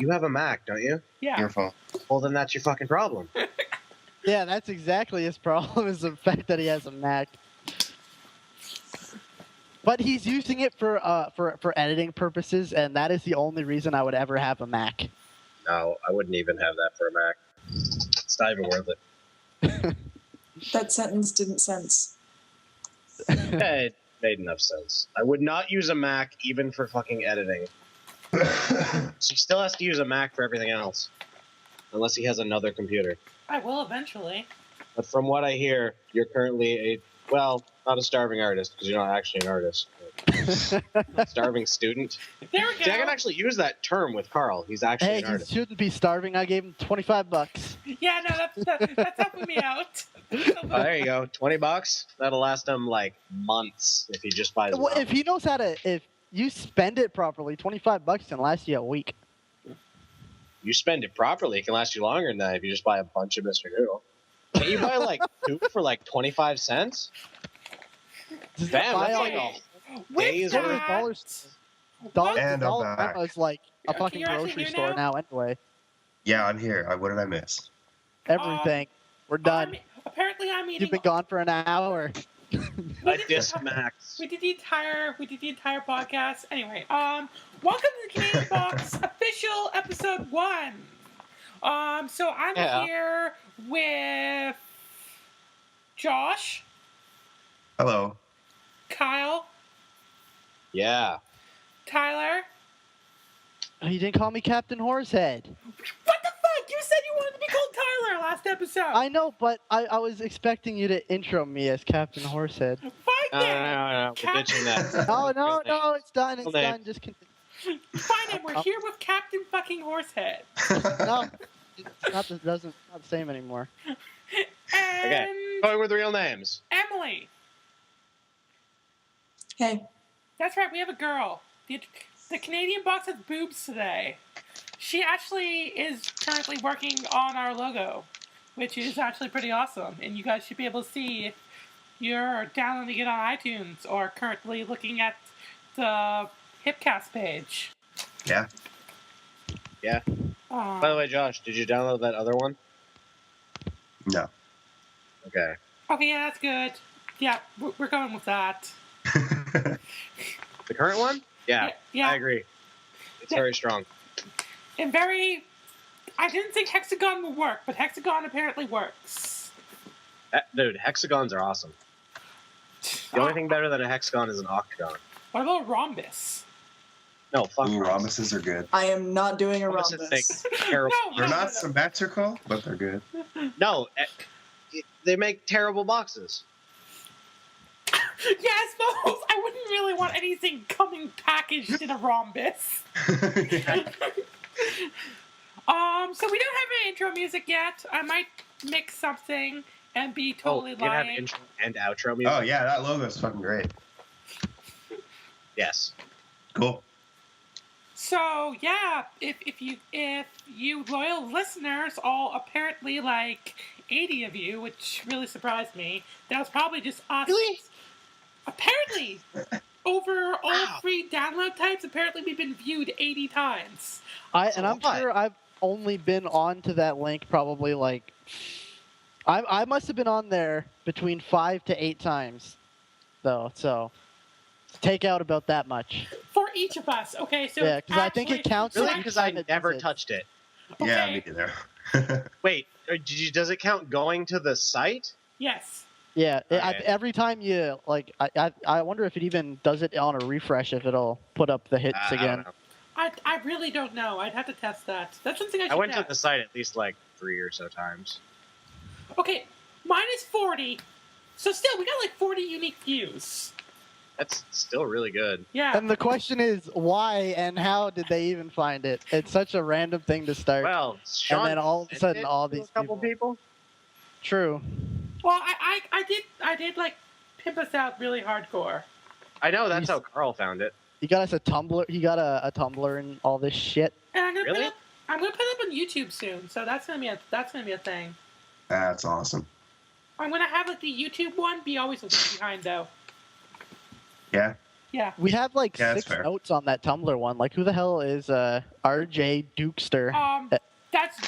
You have a Mac, don't you? Yeah. Your fault. Well, then that's your fucking problem. Yeah, that's exactly his problem, is the fact that he has a Mac. But he's using it for editing purposes, and that is the only reason I would ever have a Mac. No, I wouldn't even have that for a Mac. It's not even worth it. That sentence didn't sense. It made enough sense. I would not use a Mac even for fucking editing. So he still has to use a Mac for everything else. Unless he has another computer. I will eventually. But from what I hear, you're currently not a starving artist, because you're not actually an artist. But starving student. There we go. See, I can actually use that term with Carl. He's actually Hey, an he artist. shouldn't be starving. I gave him $25. Yeah, no, that's helping me out. Oh, there you go. $20. That'll last him like months if he just buys Well, one. if he knows how to, if you spend it properly, $25 can last you a week. You spend it properly, it can last you longer than that if you just buy a bunch of Mr. Noodle. Can you buy like two for like 25 cents? Just Damn, buy that's all like a With day's Go to worth. the that, dollar And I'm Dollar back. is like a Yeah, fucking you're actually grocery here store now? now anyway. Yeah, I'm here. What did I miss? Everything. We're done. apparently, I'm eating. You've been gone for an hour. A disc max. We did the entire podcast. Anyway, welcome to the Canadian Box official episode 1. So I'm here with Josh, Hello. Kyle, Yeah. Tyler. Oh, you didn't call me Captain Horsehead. What the fuck? You said you wanted to be called Tyler last episode. I know, but I was expecting you to intro me as Captain Horsehead. Fine No, then. we're ditching that. No, it's done. It's Okay. done. Just continue. Fine then. We're here with Captain fucking Horsehead. No, it's not not the same anymore. And Okay. Going with real names. Emily. Hey, That's right, we have a girl. The Canadian Box has boobs today. She actually is currently working on our logo, which is actually pretty awesome. And you guys should be able to see if you're downloading it on iTunes or currently looking at the Hipcast page. Yeah. Yeah. By the way, Josh, did you download that other one? No. Okay. Okay, yeah, that's good. Yeah, we're going with that. The current one? Yeah. Yeah. I agree. It's very strong. And I didn't think hexagon would work, but hexagon apparently works. Dude, hexagons are awesome. The only thing better than a hexagon is an octagon. What about rhombus? No, fuck Ooh, rhombuses. rhombuses are good. I am not doing a Rhombuses rhombus. make terrible. No, They're no, not symmetrical, but they're good. No, they make terrible boxes. Yeah, I suppose I wouldn't really want anything coming packaged in a rhombus. So we don't have any intro music yet. I might mix something and be totally you can have lying. intro and outro music. Oh yeah, that logo's fucking great. Yes. Cool. So yeah, if you loyal listeners, all apparently like 80 of you, which really surprised me, that was probably just us. Really? Apparently, over all Wow. 3 download types, apparently we've been viewed 80 times. And I'm lot. sure I've only been on to that link probably like I must have been on there between 5 to 8 times, though. So take out about that much. For each of us, okay? So Yeah, because I think it counts. Really? each Because I time it never does it. touched it. Yeah, Okay. me neither. Wait, does it count going to the site? Yes. Yeah, Okay. every time you like, I wonder if it even does it on a refresh if it'll put up the hits I don't again. know. I really don't know. I'd have to test that. That's something I should I went to test. the site at least like 3 or so times. Okay, mine is 40. So still, we got like 40 unique views. That's still really good. Yeah. And the question is, why and how did they even find it? It's such a random thing to start. Well, Shawn and then all of a sent sudden, it all to these a couple people. True. Well, I did like pimp us out really hardcore. I know that's You- how Carl found it. He got us a Tumblr. He got a Tumblr and all this shit. And I'm gonna Really? put it up on YouTube soon. So that's gonna be a thing. That's awesome. I'm gonna have like the YouTube one be always a week behind though. Yeah. Yeah. We have like Yeah, that's 6 fair. notes on that Tumblr one. Like, who the hell is RJ Dukester? That's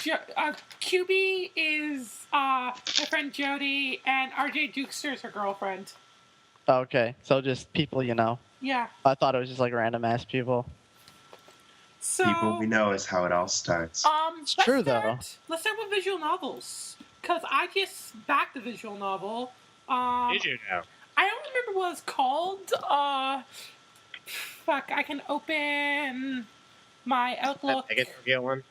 QB is my friend Jody, and RJ Dukester is her girlfriend. Okay, so just people you know. Yeah. I thought it was just like random ass people. So People we know is how it all starts. Let's true, start with visual novels, because I just backed the visual novel. Did you now? I don't remember what it's called. Fuck, I can open my Outlook. I get to get one.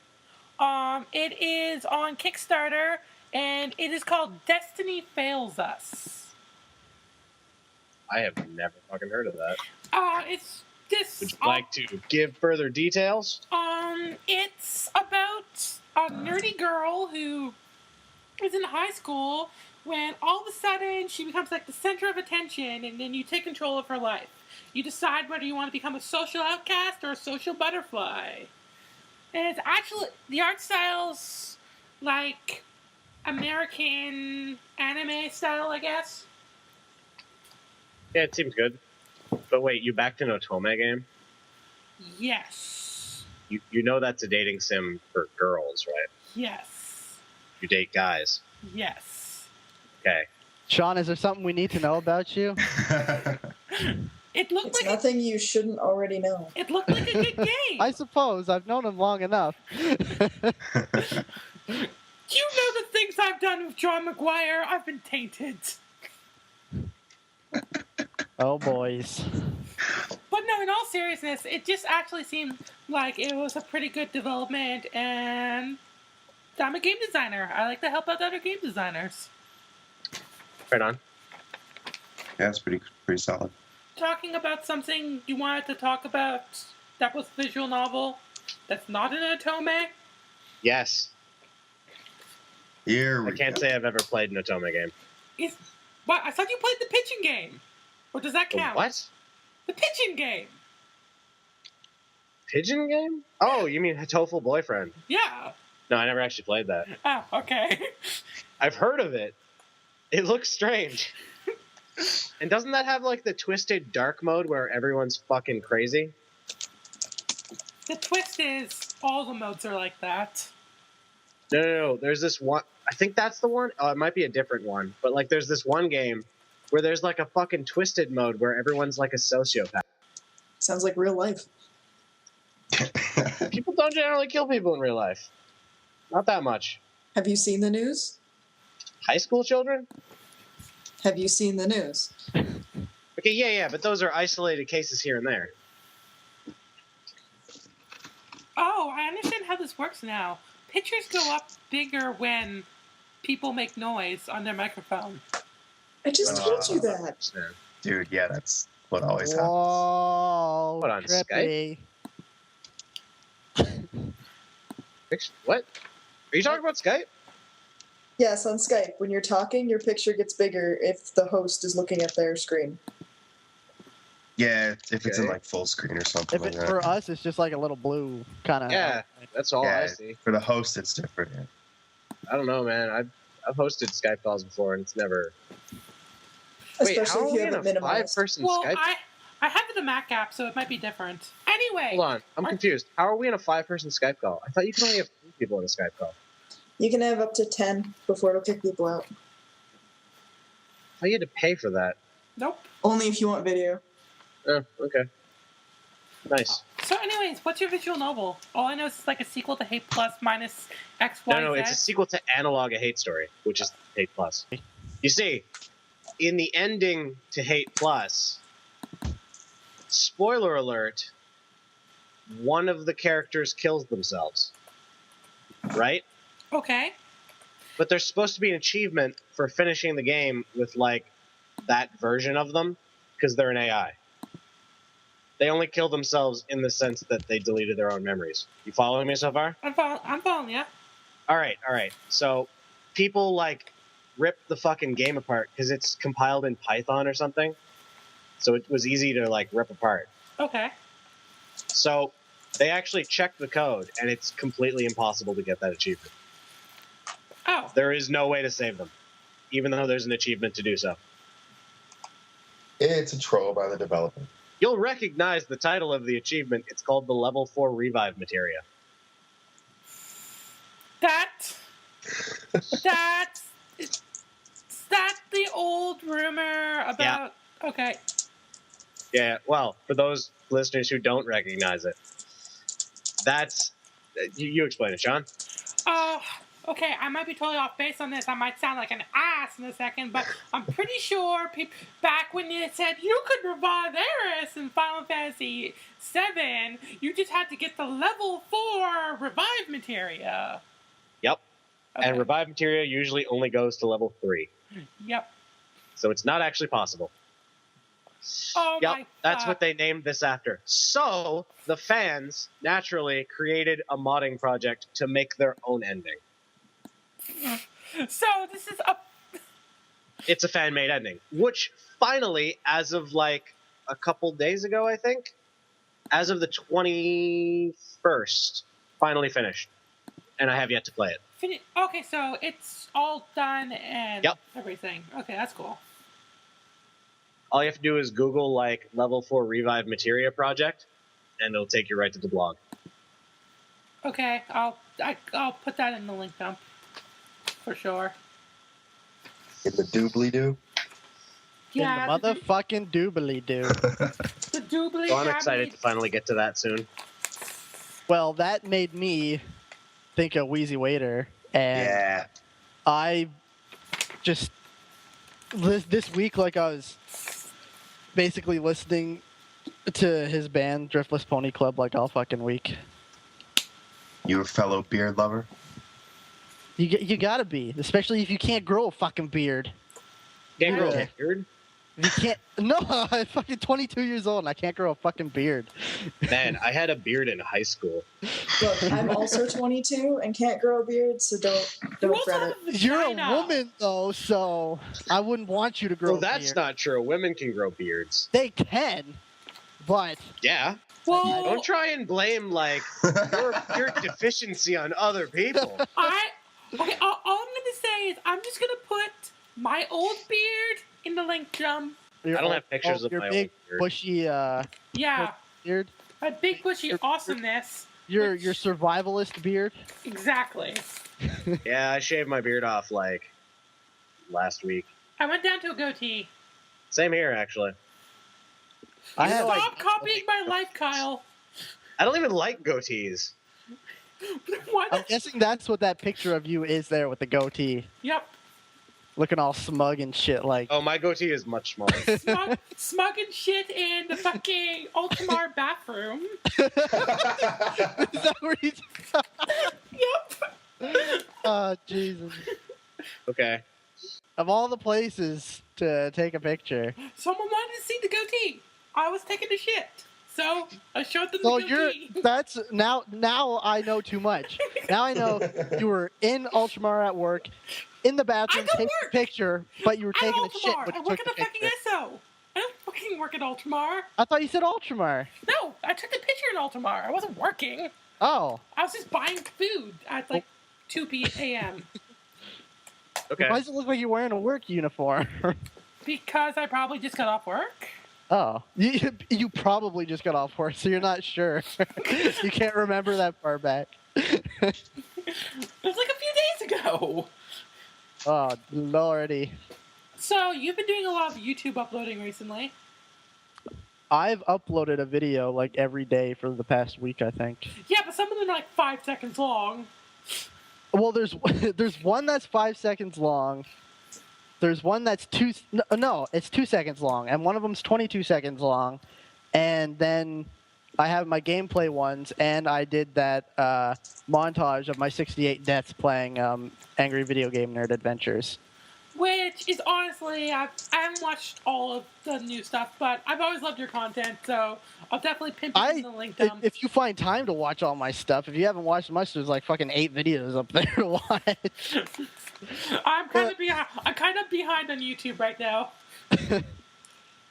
It is on Kickstarter, and it is called Destiny Fails Us. I have never fucking heard of that. It's this. Would you like to give further details? It's about a nerdy girl who is in high school when all of a sudden she becomes like the center of attention, and then you take control of her life. You decide whether you want to become a social outcast or a social butterfly. And it's actually, the art style's like American anime style, I guess. Yeah, it seems good. But wait, you backed an ome-game? Yes. You know that's a dating sim for girls, right? Yes. You date guys. Yes. Okay. Shawn, is there something we need to know about you? It looked It's like nothing you shouldn't already know. it looked like a good game. I suppose. I've known him long enough. You know the things I've done with John McGuire. I've been tainted. Oh, boys. But no, in all seriousness, it just actually seemed like it was a pretty good development, and I'm a game designer. I like to help out other game designers. Right on. Yeah, it's pretty solid. Talking about something you wanted to talk about that was a visual novel that's not an otome? Yes. Here we I can't go. say I've ever played an otome game. What? I thought you played the pitching game. Or does that The count? what? The pitching game. Pigeon game? Oh, you mean Hatoful Boyfriend. Yeah. No, I never actually played that. Oh, okay. I've heard of it. It looks strange. And doesn't that have like the twisted dark mode where everyone's fucking crazy? The twist is all the modes are like that. No. There's this one. I think that's the one. Oh, it might be a different one. But like, there's this one game where there's like a fucking twisted mode where everyone's like a sociopath. Sounds like real life. People don't generally kill people in real life. Not that much. Have you seen the news? High school children? Have you seen the news? Okay, yeah, but those are isolated cases here and there. Oh, I understand how this works now. Pictures go up bigger when people make noise on their microphone. I just told you that. Dude, yeah, that's what always happens. Whoa, What, on trippy. What? Are you talking about Skype? Yes, on Skype. When you're talking, your picture gets bigger if the host is looking at their screen. Yeah, if it's in Okay. like full screen or something If like it, that. for us, it's just like a little blue kind of. Yeah, that's all yeah, I see. for the host, it's different. Yeah. I don't know, man. I've hosted Skype calls before, and it's never. Wait, Especially how if are you we in have a it minimized. five-person Well, Skype? I have the Mac app, so it might be different. Anyway. Hold on, I'm confused. How are we in a five-person Skype call? I thought you could only have 3 people in a Skype call. You can have up to 10 before it'll kick people out. I thought you had to pay for that. Nope. Only if you want video. Oh, okay. Nice. So anyways, what's your visual novel? All I know is it's like a sequel to Hate Plus minus XYZ. No, it's a sequel to Analog A Hate Story, which is Hate Plus. You see, in the ending to Hate Plus, spoiler alert, one of the characters kills themselves. Right? Okay. But there's supposed to be an achievement for finishing the game with, like, that version of them, because they're an AI. They only kill themselves in the sense that they deleted their own memories. You following me so far? I'm following you. All right. So people, like, rip the fucking game apart because it's compiled in Python or something. So it was easy to, like, rip apart. Okay. So they actually checked the code, and it's completely impossible to get that achievement. Oh. There is no way to save them, even though there's an achievement to do so. It's a troll by the developer. You'll recognize the title of the achievement. It's called the Level 4 Revive Materia. That's the old rumor about. Yeah. Okay. Yeah, well, for those listeners who don't recognize it, that's... You explain it, Shawn. Okay, I might be totally off base on this. I might sound like an ass in a second, but I'm pretty sure back when it said you could revive Eris in Final Fantasy VII, you just had to get the level 4 revive materia. Yep. Okay. And revive materia usually only goes to level 3. Yep. So it's not actually possible. Oh yep, my God. That's what they named this after. So the fans naturally created a modding project to make their own ending. So this is a... It's a fan-made ending, which finally, as of like a couple days ago, I think, as of the 21st, finally finished. And I have yet to play it. Okay, so it's all done and Yep. everything. Okay, that's cool. All you have to do is Google like level 4 revive materia project, and it'll take you right to the blog. Okay, I'll put that in the link dump for sure. In the doobly-doo? Yeah, In the motherfucking doobly-doo. the doobly. So I'm excited to finally get to that soon. Well, that made me think of Wheezy Waiter, and Yeah. I just this week, like, I was basically listening to his band Driftless Pony Club like all fucking week. You a fellow beard lover? You gotta be, especially if you can't grow a fucking beard. Can't grow Okay. a beard? If you can't, no, I'm fucking 22 years old and I can't grow a fucking beard. Man, I had a beard in high school. Look, I'm also 22 and can't grow a beard, so don't fret it. You're a woman though, so I wouldn't want you to grow. Well, a that's beard. not true. Women can grow beards. They can, but Yeah. Well, Don't try and blame like your deficiency on other people. Okay, all I'm gonna say is I'm just gonna put my old beard in the link dump. I don't have pictures of your my big old beard. bushy Yeah, beard. a big bushy awesomeness. Your survivalist beard. Exactly. Yeah, I shaved my beard off like last week. I went down to a goatee. Same here, actually. I have Stop copying my life, Kyle. I don't even like goatees. What? I'm guessing that's what that picture of you is there with the goatee, Yep. looking all smug and shit. Like, Oh, my goatee is much smaller. Smug and shit in the fucking Ultramar bathroom. is that where he's? Yep. Oh Jesus! Okay. Of all the places to take a picture, Someone wanted to see the goatee. I was taking a shit. So I showed them so the you're goatee. that's now I know too much. Now I know you were in Ultramar at work, in the bathroom don't taking a work. picture, but you were At taking a shit Ultramar. when I you work took at the the fucking picture. SO. I don't fucking work at Ultramar. I thought you said Ultramar. No, I took the picture in Ultramar. I wasn't working. Oh, I was just buying food at like 2 a.m. Okay. why does it look like you're wearing a work uniform? Because I probably just got off work. Oh, you probably just got off work, so you're not sure. You can't remember that far back. It was like a few days ago. Oh, lordy. So, you've been doing a lot of YouTube uploading recently. I've uploaded a video like every day for the past week, I think. Yeah, but some of them are like 5 seconds long. Well, there's one that's 5 seconds long. There's one that's it's 2 seconds long, and one of them's 22 seconds long. And then I have my gameplay ones, and I did that montage of my 68 deaths playing Angry Video Game Nerd Adventures. Which is honestly, I haven't watched all of the new stuff, but I've always loved your content, so I'll definitely pimp it in the link dump. If you find time to watch all my stuff, if you haven't watched much, there's like fucking 8 videos up there to watch. I'm kind of behind on YouTube right now.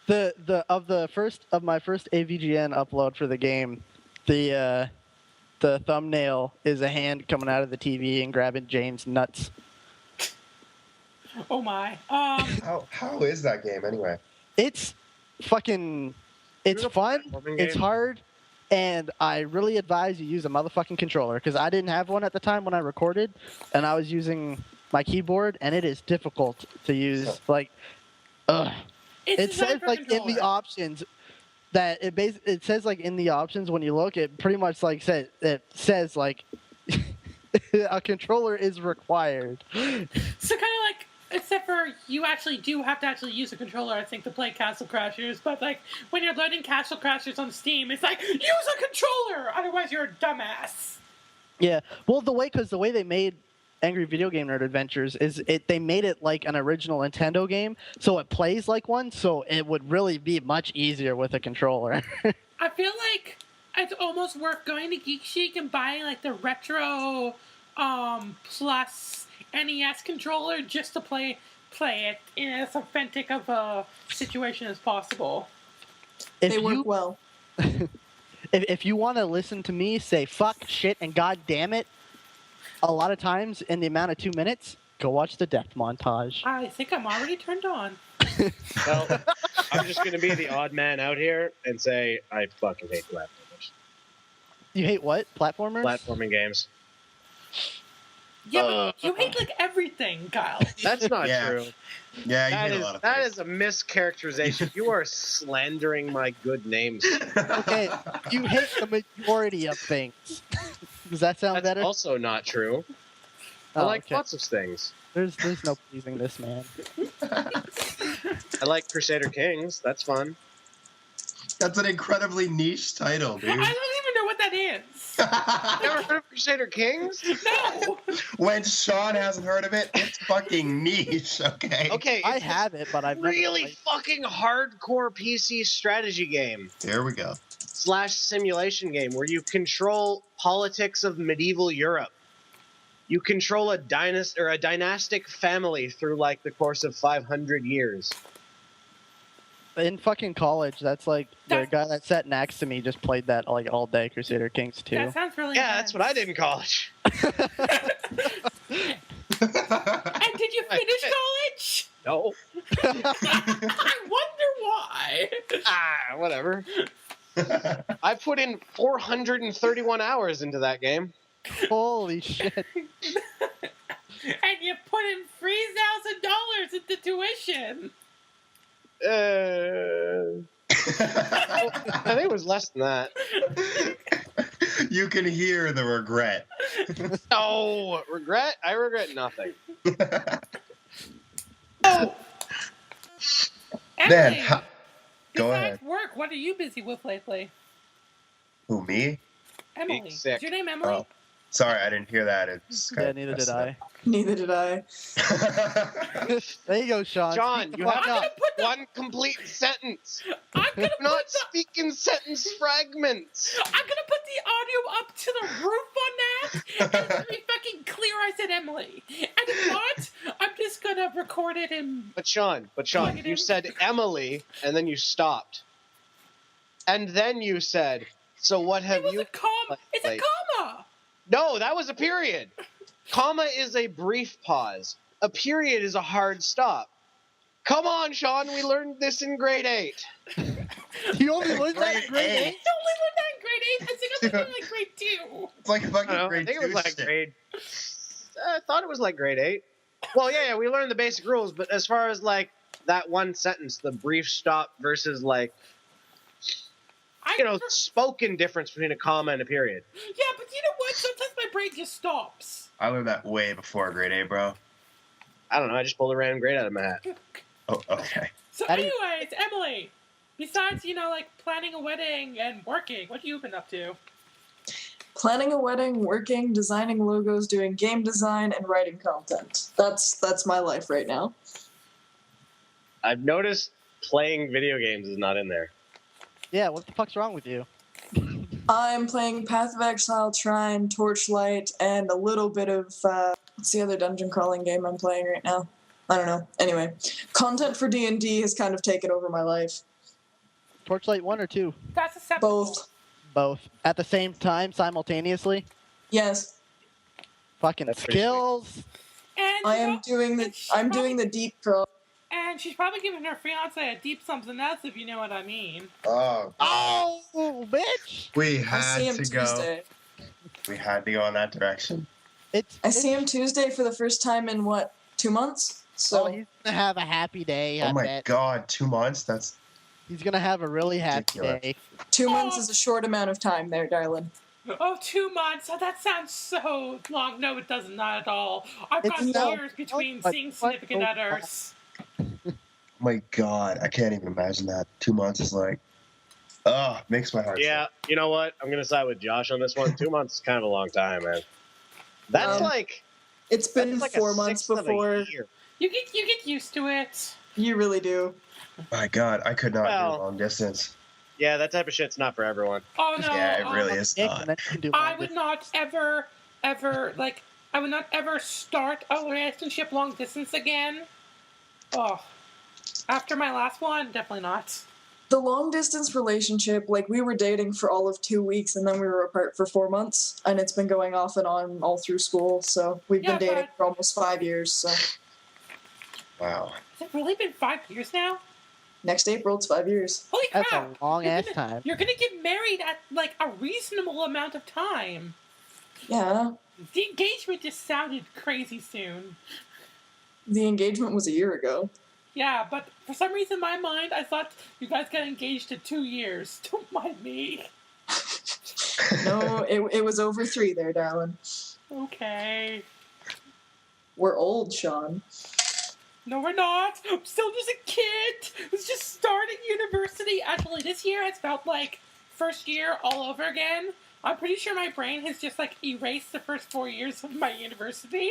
Of my first AVGN upload for the game, the thumbnail is a hand coming out of the TV and grabbing James' nuts. Oh my. How is that game anyway? It's fucking It's Is it a fun, platforming it's game? hard, and I really advise you use a motherfucking controller because I didn't have one at the time when I recorded, and I was using my keyboard, and it is difficult to use. Like, ugh. It's It designed says for like in the controller. options that it says like in the options when you look, it pretty much like says like a controller is required. So kind of like, except for you actually do have to actually use a controller, I think, to play Castle Crashers. But like when you're loading Castle Crashers on Steam, it's like use a controller, otherwise you're a dumbass. Yeah, well, the way they made Angry Video Game Nerd Adventures is they made it like an original Nintendo game, so it plays like one. So it would really be much easier with a controller. I feel like it's almost worth going to Geek Chic and buying like the retro plus NES controller just to play it in as authentic of a situation as possible. They work well. If you want to listen to me say fuck, shit, and god damn it a lot of times in the amount of 2 minutes, go watch the death montage. I think I'm already turned on. Well, I'm just gonna be the odd man out here and say I fucking hate platformers. You hate what? Platformers? Platforming games. Yeah, but you hate like everything, Kyle. That's not Yeah. true. Yeah, you That hate is a lot of that things. is a mischaracterization. You are slandering my good names. Okay, you hate the majority of things. Does that sound That's better? also not true. I Oh, like okay. lots of things. There's no pleasing this man. I like Crusader Kings. That's fun. That's an incredibly niche title, I dude. don't even know what that is. Never heard of Crusader Kings? No. When Shawn hasn't heard of it, it's fucking niche, okay? Okay, I it's have it, but I've never really played. fucking hardcore PC strategy game There we go. / simulation game where you control politics of medieval Europe. You control a dynastic family through like the course of 500 years. In fucking college, that's like the guy that sat next to me just played that like all day. Crusader Kings 2. That sounds really Yeah, that's what I did in college. And did you finish college? No. I wonder why. Whatever. I put in 431 hours into that game. Holy shit! And you put in $3,000 into tuition. I think it was less than that. You can hear the regret. Oh, regret? I regret nothing. Then, Emily, go besides ahead. work, what are you busy with lately? Who, me? Emily. Being sick. Is your name Emily? Oh, sorry, I didn't hear that. It's Yeah, neither did I. Neither did I. There you go, Sean. John, Speak the you fuck have I'm up. gonna put the one complete sentence. I'm gonna Not put the speaking sentence fragments. I'm gonna put the audio up to the roof on that, and it's gonna be fucking clear I said Emily. And if not, I'm just gonna record it and But Sean, Plug it you in. said Emily, and then you stopped. And then you said, so what it have was you... a comma. It's a like- comma. No, that was a period. Comma is a brief pause. A period is a hard stop. Come on, Sean, we learned this in grade 8. You only learned that in grade Grade 8? I only learned that in grade 8. I think I learned it in like grade 2. It's like I fucking don't know, I grade think it was 2 like shit. grade... I thought it was like grade 8. Well, yeah, we learned the basic rules, but as far as like that one sentence, the brief stop versus like, spoken difference between a comma and a period. Yeah, but you know what? Sometimes my brain just stops. I learned that way before grade 8, bro. I don't know, I just pulled a random grade out of my hat. Oh, okay. So, How do you- anyways, Emily, besides, like planning a wedding and working, what have you been up to? Planning a wedding, working, designing logos, doing game design, and writing content. That's my life right now. I've noticed playing video games is not in there. Yeah, what the fuck's wrong with you? I'm playing Path of Exile, Trine, Torchlight, and a little bit of what's the other dungeon crawling game I'm playing right now? I don't know. Anyway, content for D&D has kind of taken over my life. Torchlight 1 or 2? That's acceptable. Both. Both. At the same time, simultaneously? Yes, Fucking That's pretty skills! And I am doing the. I'm doing the deep crawl. And she's probably giving her fiance a deep something else, if you know what I mean. Oh, Oh, bitch! we I had see him to go. Tuesday. We had to go in that direction. I see him Tuesday for the first time in what, 2 months? So Oh, he's gonna have a happy day. Oh I my bet god, 2 months? That's he's gonna have a really happy Ridiculous. day. 2 months is a short amount of time there, darling. Oh, 2 months. Oh, that sounds so long. No, it doesn't. Not at all. I've It's got not- years between but seeing what- significant others. oh my god, I can't even imagine that. 2 months is like, makes my heart Yeah, you know what? I'm gonna side with Josh on this one. 2 months is kind of a long time, man. That's like It's been that's like 4 a months sixth of a before. year. You get used to it. You really do. sick. My god, I could not Well- do long distance. Yeah, that type of shit's not for everyone. Oh no. Yeah, it really oh, is Dick, not. and then you can do I long would distance. not ever like. I would not ever start a relationship long distance again. Oh, after my last one, definitely not. The long distance relationship, like we were dating for all of 2 weeks and then we were apart for 4 months, and it's been going off and on all through school. So we've Yeah, been dating but- for almost 5 years. So Wow. Has it really been 5 years now? next April, it's 5 years. Holy That's crap! a long ass gonna, time. You're gonna get married at like a reasonable amount of time. Yeah, The engagement just sounded crazy soon. the engagement was a year ago. Yeah, but for some reason in my mind, I thought you guys got engaged in 2 years. Don't mind me. No, it was over 3 there, darling. Okay. We're old, Shawn. No, we're not. I'm still just a kid. It's just starting university. Actually, this year has felt like first year all over again. I'm pretty sure my brain has just like erased the first 4 years of my university.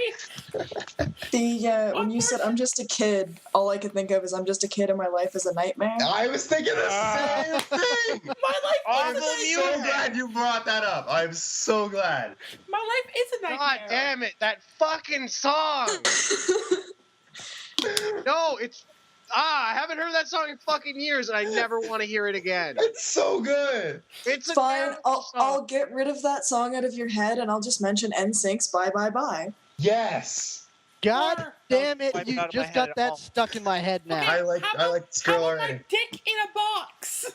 When you said I'm just a kid, all I could think of is I'm just a kid and my life is a nightmare. I was thinking the same thing! My life I'm is a Awful nightmare. so glad you brought that up. I'm so glad. My life is a nightmare. God damn it, that fucking song! No, it's I haven't heard that song in fucking years, and I never want to hear it again. It's so good. It's a Fine, terrible I'll song. get rid of that song out of your head and I'll just mention NSYNC's Bye Bye Bye. Yes. God Sure. damn it! Wipe it You out of my just head got at that all. stuck in my head now. Okay, I like this girl how about already. my dick in a box?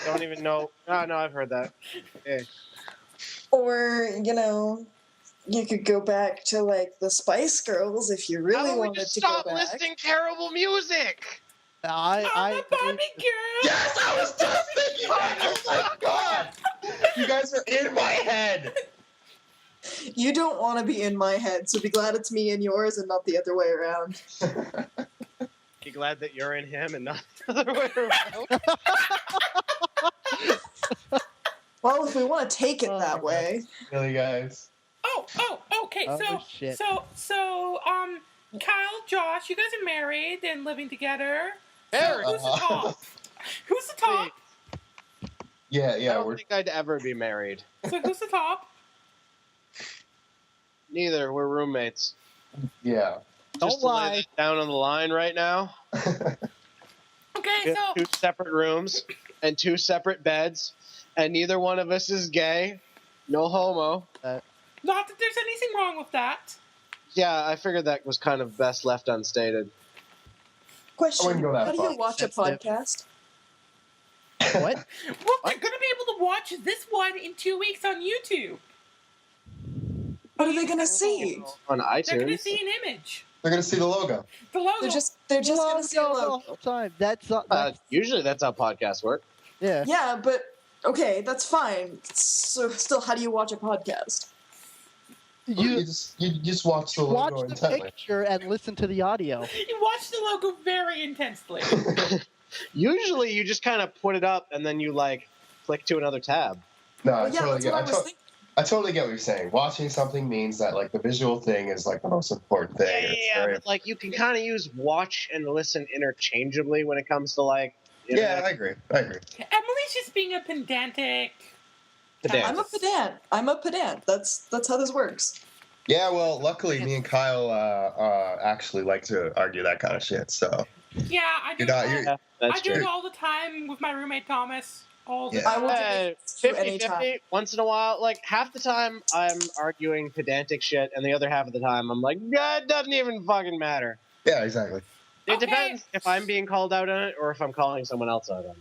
Don't even know. Oh, no, I've heard that. Eh. Or, you could go back to like the Spice Girls if you How really about we wanted just to go stop back. listening terrible music? I'm I a Barbie girl. Yes, I was just thinking that. Oh my god. You guys are in my head. You don't want to be in my head, so be glad it's me in yours and not the other way around. Be glad that you're in him and not the other way around. Well, if we want to take it Oh, that my way. Really, guys? Okay. Oh, shit. So, Kyle, Josh, you guys are married and living together. Married? Who's the top? Who's the top? Yeah, I yeah, don't we're think I'd ever be married. So who's the top? Neither. We're roommates. yeah. Don't Just to lay lie. that down on the line right now. Okay, We have so 2 separate rooms and 2 separate beds, and neither one of us is gay. No homo. not that there's anything wrong with that. Yeah, I figured that was kind of best left unstated. I Question, wouldn't go that how do far. you watch a Sensitive. podcast? What? Well, they're gonna be able to watch this one in 2 weeks on YouTube. What are they going to see? On They're gonna iTunes. see an image, They're gonna see the logo. the logo. They're just going to see a the logo. whole time. That's Usually that's how podcasts work. yeah. Yeah, but okay, that's fine. So still, how do you watch a podcast? You just watch the Watch logo the intently. picture and listen to the audio. You watch the logo very intensely. Usually you just kind of put it up and then you click to another tab. No, Well, yeah, that's what I was thinking. I totally get what you're saying. Watching something means that the visual thing is the most important thing. Yeah, It's very- but you can kind of use watch and listen interchangeably when it comes to yeah, internet. I agree. Emily's just being a pedantic. Pedantic. I'm a pedant. That's how this works. Yeah, well, luckily me and Kyle actually like to argue that kind of shit. So Yeah, I do. You're not- it all- you're- Yeah, that's I do true. it all the time with my roommate Thomas. All the Yeah. I will debate you 50-50, anytime. once in a while. Half the time I'm arguing pedantic shit, and the other half of the time I'm like, yeah, it doesn't even fucking matter. yeah, exactly. It Okay. depends if I'm being called out on it or if I'm calling someone else out on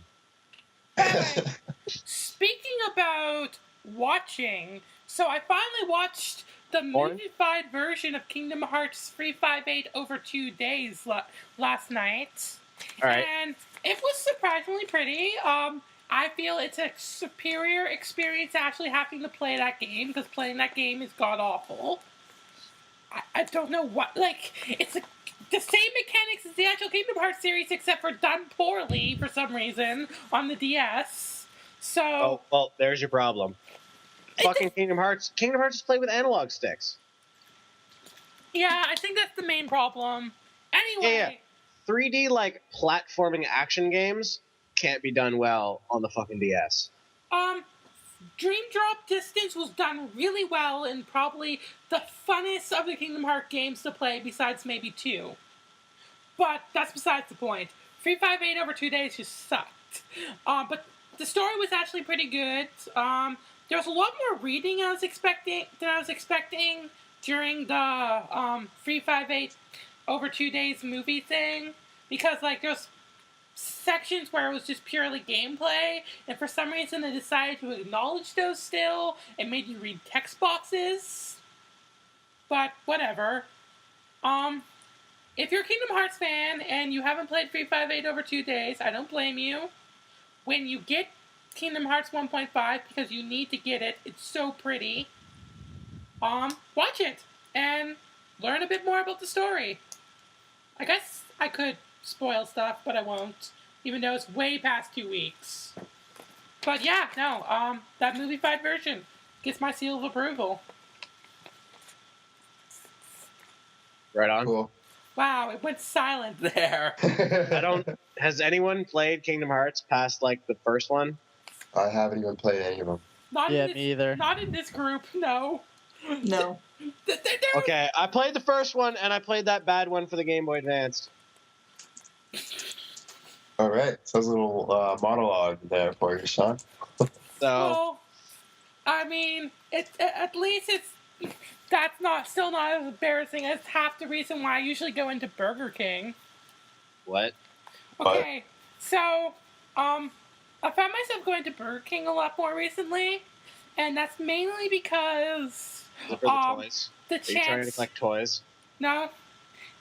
it. Alright. Speaking about watching, so I finally watched the Orange? movified version of Kingdom Hearts 358 over 2 days last night. All right. And it was surprisingly pretty. I feel it's a superior experience actually having to play that game, because playing that game is god-awful. I don't know what, like, it's the same mechanics as the actual Kingdom Hearts series, except for done poorly for some reason on the DS. So, Oh, well, there's your problem. Fucking Kingdom Hearts. Kingdom Hearts is played with analog sticks. yeah, I think that's the main problem. Anyway, Yeah. 3D, like, platforming action games can't be done well on the fucking DS. Dream Drop Distance was done really well and probably the funnest of the Kingdom Hearts games to play besides maybe 2. But that's besides the point. 358 over 2 days just sucked. But the story was actually pretty good. There was a lot more reading than I was expecting during the 358 over 2 days movie thing. Because, like, there's sections where it was just purely gameplay, and for some reason they decided to acknowledge those still and made you read text boxes. But whatever. If you're a Kingdom Hearts fan and you haven't played 358 over 2 days, I don't blame you. When you get Kingdom Hearts 1.5, because you need to get it, it's so pretty. Watch it and learn a bit more about the story. I guess I could spoil stuff, but I won't, even though it's way past 2 weeks. But yeah, no, that movified version gets my seal of approval. Right on. Cool. Wow, it went silent there. Has anyone played Kingdom Hearts past, like, the first one? I haven't even played any of them. Not Yeah, in this, me either. Not in this group, no. No. Okay, I played the first one, and I played that bad one for the Game Boy Advance. All right. So there's a little monologue there for you, Shawn. So, Well, I mean, at least that's still not as embarrassing as half the reason why I usually go into Burger King. what? Okay, so, I found myself going to Burger King a lot more recently, and that's mainly because Is it for the toys? the Are you trying to chance. collect toys? No,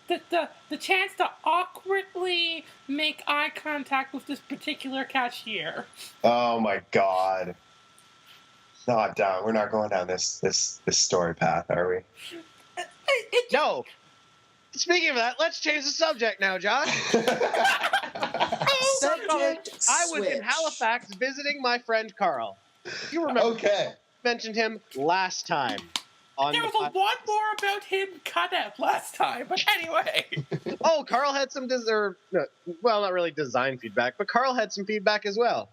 the chance to awkwardly make eye contact with this particular cashier. Oh my God. Not down. We're not going down this story path, are we? No! Speaking of that, let's change the subject now, Josh. Subject I was in switch. Halifax visiting my friend Carl. You remember Okay. I mentioned him last time. There was a lot more about him cut out last time, but anyway. Oh, Carl had some well, not really design feedback, but Carl had some feedback as well.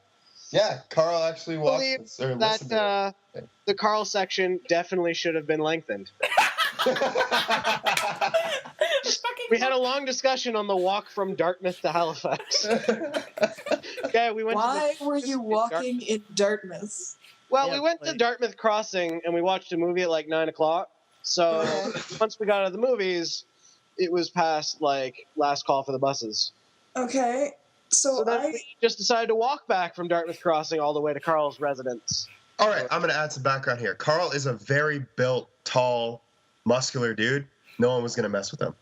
Yeah, Carl actually watched Believe this, or listened to that the Carl section definitely should have been lengthened. We had a long discussion on the walk from Dartmouth to Halifax. Okay, we went. Why were you walking in Dartmouth? Well, Yeah, we went to like- Dartmouth Crossing and we watched a movie at like 9 o'clock. So once we got out of the movies, it was past like last call for the buses. Okay, So then we just decided to walk back from Dartmouth Crossing all the way to Carl's residence. All right, I'm going to add some background here. Carl is a very built, tall, muscular dude. No one was going to mess with him.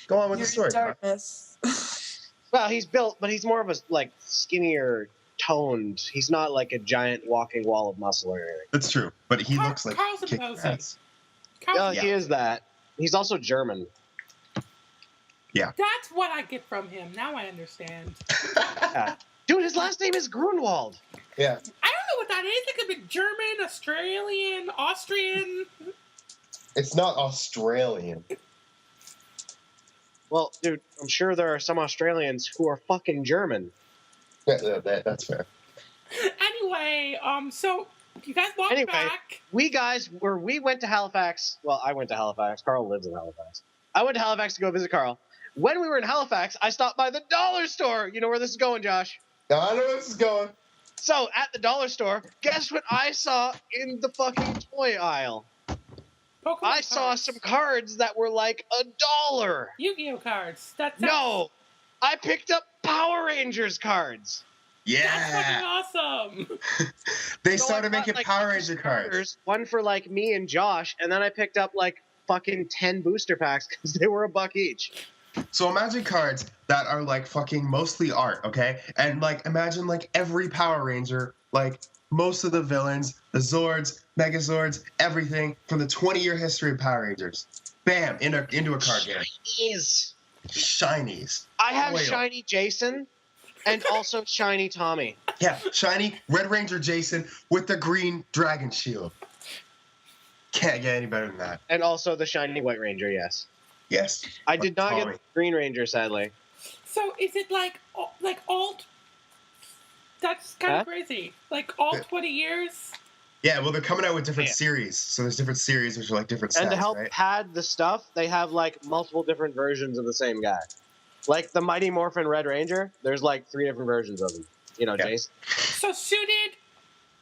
Go on with you're the story. in Dartmouth. Well, he's built, but he's more of a like skinnier, toned. He's not like a giant walking wall of muscle or anything. That's true, but he looks like Carl's kicking imposing. ass. Carl's- He is that. He's also German. That's what I get from him. Now I understand. Yeah. Dude, his last name is Grunwald. Yeah. I don't know what that is. It could be German, Australian, Austrian. It's not Australian. Well, dude, I'm sure there are some Australians who are fucking German. Yeah, that's fair. Anyway, so you guys walk Anyway. back. We went to Halifax. Well, I went to Halifax. Carl lives in Halifax. I went to Halifax to go visit Carl. When we were in Halifax, I stopped by the dollar store. You know where this is going, Josh. Now, I know where this is going. So, at the dollar store, guess what I saw in the fucking toy aisle? Pokemon I saw cards. some cards that were like $1. Yu-Gi-Oh cards. That's No, I picked up Power Rangers cards. That's fucking Yeah. awesome. They So I started bought, making like, Power 2 Ranger cards. starters, one for like me and Josh, and then I picked up like fucking 10 booster packs because they were $1 each. So imagine cards that are like fucking mostly art, okay? And like imagine like every Power Ranger, like most of the villains, the Zords, Megazords, everything from the 20-year history of Power Rangers. Bam, into a card game. Jeez. Shinies. I have Oil. Shiny Jason and also Shiny Tommy. Yeah, shiny Red Ranger Jason with the green dragon shield. Can't get any better than that. And also the Shiny White Ranger, yes. Yes. I did not Tommy. get the Green Ranger, sadly. So is it like alt? That's kind Huh? of crazy. Like all 20 years. Yeah, well, they're coming out with different Yeah. series. So there's different series which are like different stats, And to help right? pad the stuff, they have like multiple different versions of the same guy. Like the Mighty Morphin Red Ranger, there's like 3 different versions of him. You know, Yeah. Jason. So suited,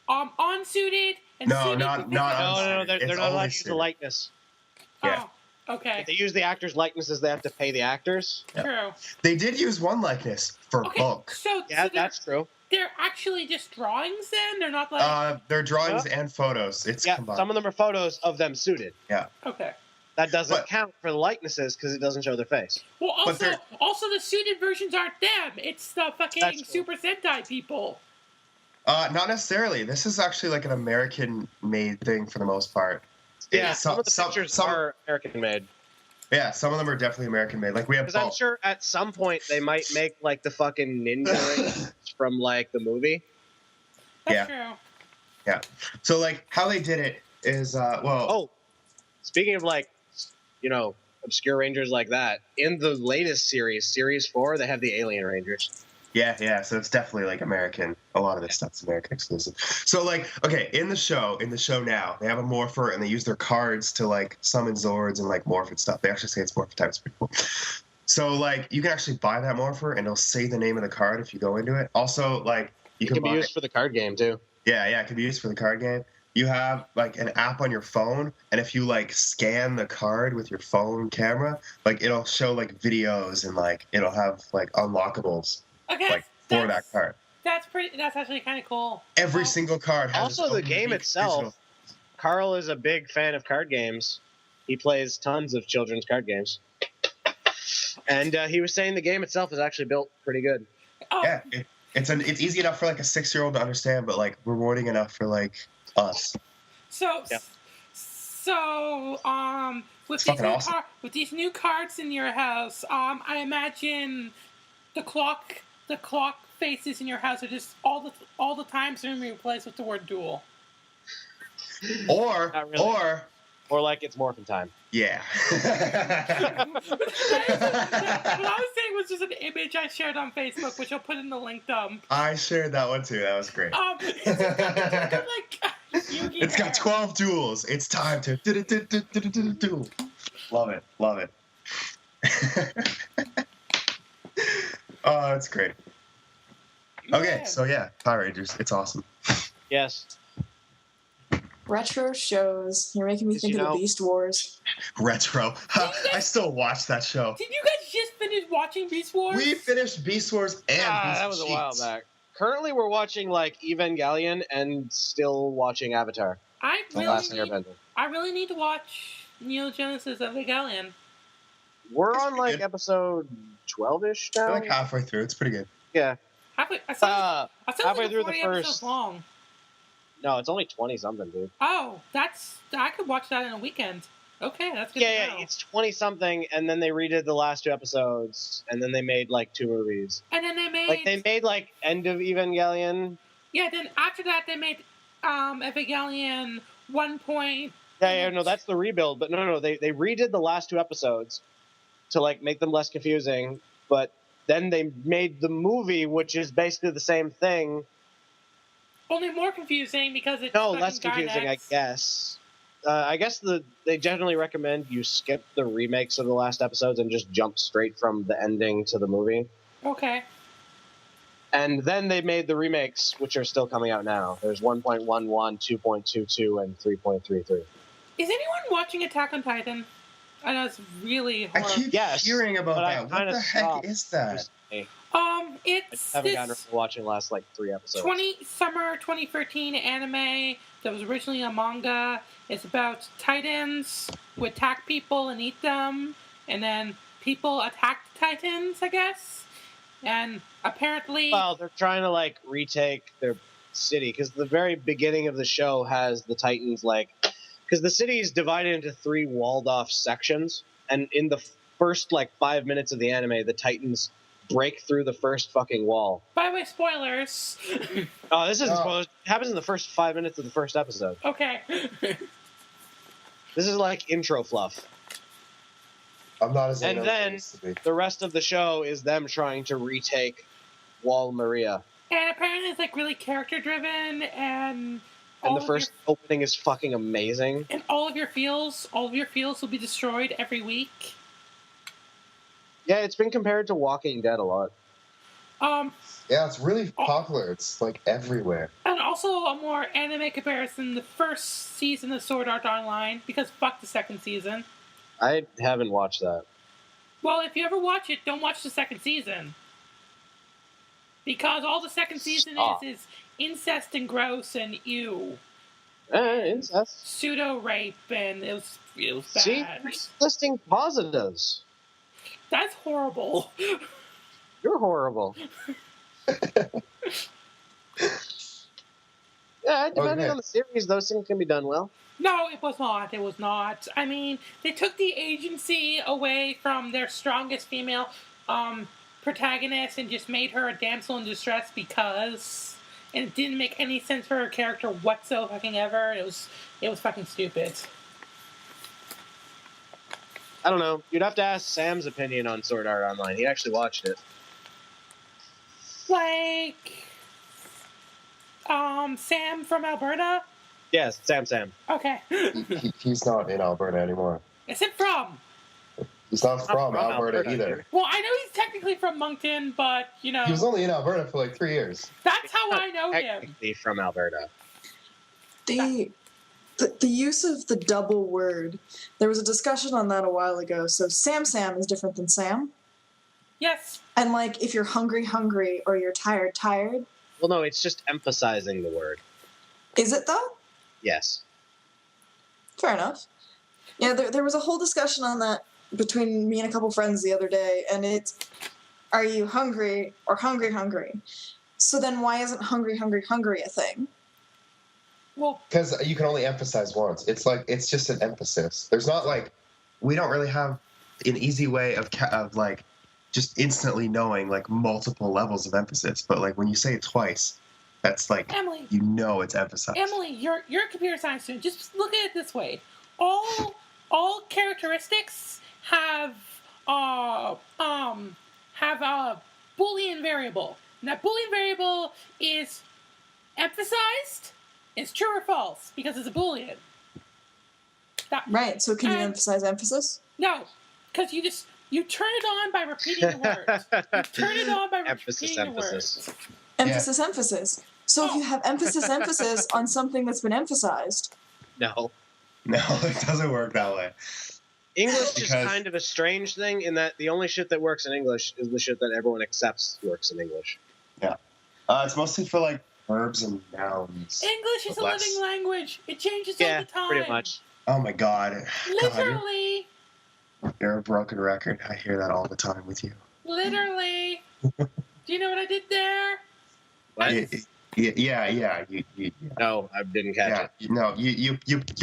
unsuited, and No, suited. not No, they're unsuited. It's not allowed only to use the suited. likeness. Yeah. Oh, okay. If they use the actors' likenesses, they have to pay the actors. Yeah. True. They did use one likeness for Okay. bulk. So, Yeah, so that's true. they're actually just drawings then? They're not like... They're drawings and photos. It's Yeah, combined. some of them are photos of them suited. Okay. That doesn't But- count for the likenesses because it doesn't show their face. Well, But they're- also the suited versions aren't them. It's the fucking That's true. Super Sentai people. Not necessarily. This is actually like an American-made thing for the most part. Yeah, Some- some of the some- pictures some- are American-made. Yeah, some of them are definitely American-made. Like we have Because I'm bulk. sure at some point they might make like the fucking ninja rings from like the movie. That's Yeah. true. So like how they did it is Oh, speaking of like, you know, obscure rangers like that, in the latest series, Series 4, they have the Alien Rangers. yeah. So it's definitely like American. A lot of this stuff's American exclusive. So like okay, in the show now, they have a morpher and they use their cards to like summon Zords and like morph and stuff. They actually say it's morph type. It's pretty cool. So like you can actually buy that morpher and it'll say the name of the card if you go into it. Also like you It can be buy used for the card game too. Yeah, it can be used for the card game. You have like an app on your phone, and if you like scan the card with your phone camera, like it'll show like videos and like it'll have like unlockables Okay. like for that card. That's actually kind of cool. Every Oh. single card has its Also, the own game unique itself. digital- Carl is a big fan of card games. He plays tons of children's card games. And he was saying the game itself is actually built pretty good. Oh, Yeah, it's easy enough for like a 6-year-old to understand, but like rewarding enough for like us. So, Yeah. with It's these fucking new awesome. with these new cards in your house, I imagine the clock faces in your house are just all the time soon replaced with the word duel. Or Not really. Or like it's morphin' time. yeah. What I was saying was just an image I shared on Facebook, which I'll put in the link dump. I shared that one too. That was great. It's got like Yu-Gi-Oh! It's got 12 duels. It's time to do. Love it. Oh, that's great. Okay, Man. so yeah, Power Rangers. It's awesome. Yes. Retro shows. You're making me Did think you of the know- Beast Wars. Retro. I still watch that show. Did you guys just finish watching Beast Wars? We finished Beast Wars and Beast That was a while Cheats. back. Currently, we're watching like Evangelion and still watching Avatar: I The Last really, Airbender. I really need to watch Neo Genesis Evangelion. We're It's on pretty like good. episode 12-ish We're now. like halfway through. It's pretty good. Yeah. I saw Halfway like through the 40 episodes first. long. No, it's only 20 something, dude. Oh, I could watch that in a weekend. Okay, that's good to Yeah, know. it's 20 something, and then they redid the last 2 episodes, and then they made like 2 movies. And then they made Like they made like End of Evangelion. yeah. Then after that, they made Evangelion 1. Yeah, no, that's the rebuild. But no, they redid the last 2 episodes to like make them less confusing. But then they made the movie, which is basically the same thing. Only more confusing because it's No, fucking less confusing, I Gainax. guess. I guess they generally recommend you skip the remakes of the last episodes and just jump straight from the ending to the movie. Okay. And then they made the remakes, which are still coming out now. There's 1.11, 2.22, and 3.33. Is anyone watching Attack on Titan? I know it's really I hard. keep Yes, hearing about but I that. What kinda the heck stopped is that? recently. I It's haven't gotten this around to watching the last like 3 episodes. summer 2013 anime that was originally a manga. It's about Titans who attack people and eat them, and then people attack the Titans, I guess. And apparently, Well, they're trying to like retake their city because the very beginning of the show has the Titans like because the city is divided into 3 walled off sections, and in the first like 5 minutes of the anime, the Titans break through the first fucking wall. by the way, spoilers. Oh, this isn't spoilers. It happens in the first 5 minutes of the first episode. Okay. This is like intro fluff. I'm not as And into it as I then used to be. the rest of the show is them trying to retake Wall Maria. And apparently it's like really character driven, and And the first opening is fucking amazing. and all of your fields will be destroyed every week. Yeah, it's been compared to Walking Dead a lot. Yeah, it's really popular. It's like everywhere. And also a more anime comparison, the first season of Sword Art Online, because fuck the second season. I haven't watched that. Well, if you ever watch it, don't watch the second season. Because all the second season Stop. is incest and gross and ew. Incest. Pseudo rape, and it was bad. See, you're listing positives. That's horrible. You're horrible. Yeah, depending Okay. on the series, those things can be done well. No, it was not. It was not. I mean, they took the agency away from their strongest female protagonist and just made her a damsel in distress because, and it didn't make any sense for her character whatsoever. It was fucking stupid. I don't know. You'd have to ask Sam's opinion on Sword Art Online. He actually watched it. Like, Sam from Alberta. Yes, Sam. Okay. He's not in Alberta anymore. Is it from? He's not from from Alberta, Alberta, either. dude. Well, I know he's technically from Moncton, but you know, He was only in Alberta for like 3 years. that's how I know him. Technically from Alberta. The use of the double word. There was a discussion on that a while ago. So Sam is different than Sam. Yes. And like if you're hungry, or you're tired. Well, no, it's just emphasizing the word. Is it though? Yes. Fair enough. Yeah, there was a whole discussion on that between me and a couple friends the other day, and it's, are you hungry or hungry? So then why isn't hungry a thing? Well, Because you can only emphasize once. It's like, it's just an emphasis. There's not like, we don't really have an easy way of like, just instantly knowing like multiple levels of emphasis. But like when you say it twice, that's like, Emily. you know it's emphasized. Emily, you're a computer science student. Just look at it this way: all characteristics have a Boolean variable. And that Boolean variable is emphasized. It's true or false because it's a Boolean. Right. So can you And- emphasize emphasis? No, because you turn it on by repeating the words. You turn it on by Emphasis. repeating the words. Emphasis. So if you have emphasis on something that's been emphasized, No. No, it doesn't work that way. English is Because- kind of a strange thing in that the only shit that works in English is the shit that everyone accepts works in English. It's mostly for like verbs and nouns. English is a Less. living language. It changes all Yeah, the time. pretty much. Oh my god. God, Literally. you're a broken record. I hear that all the time with you. Literally. Do you know what I did there? What? Yeah. No, I didn't catch Yeah, it. no, you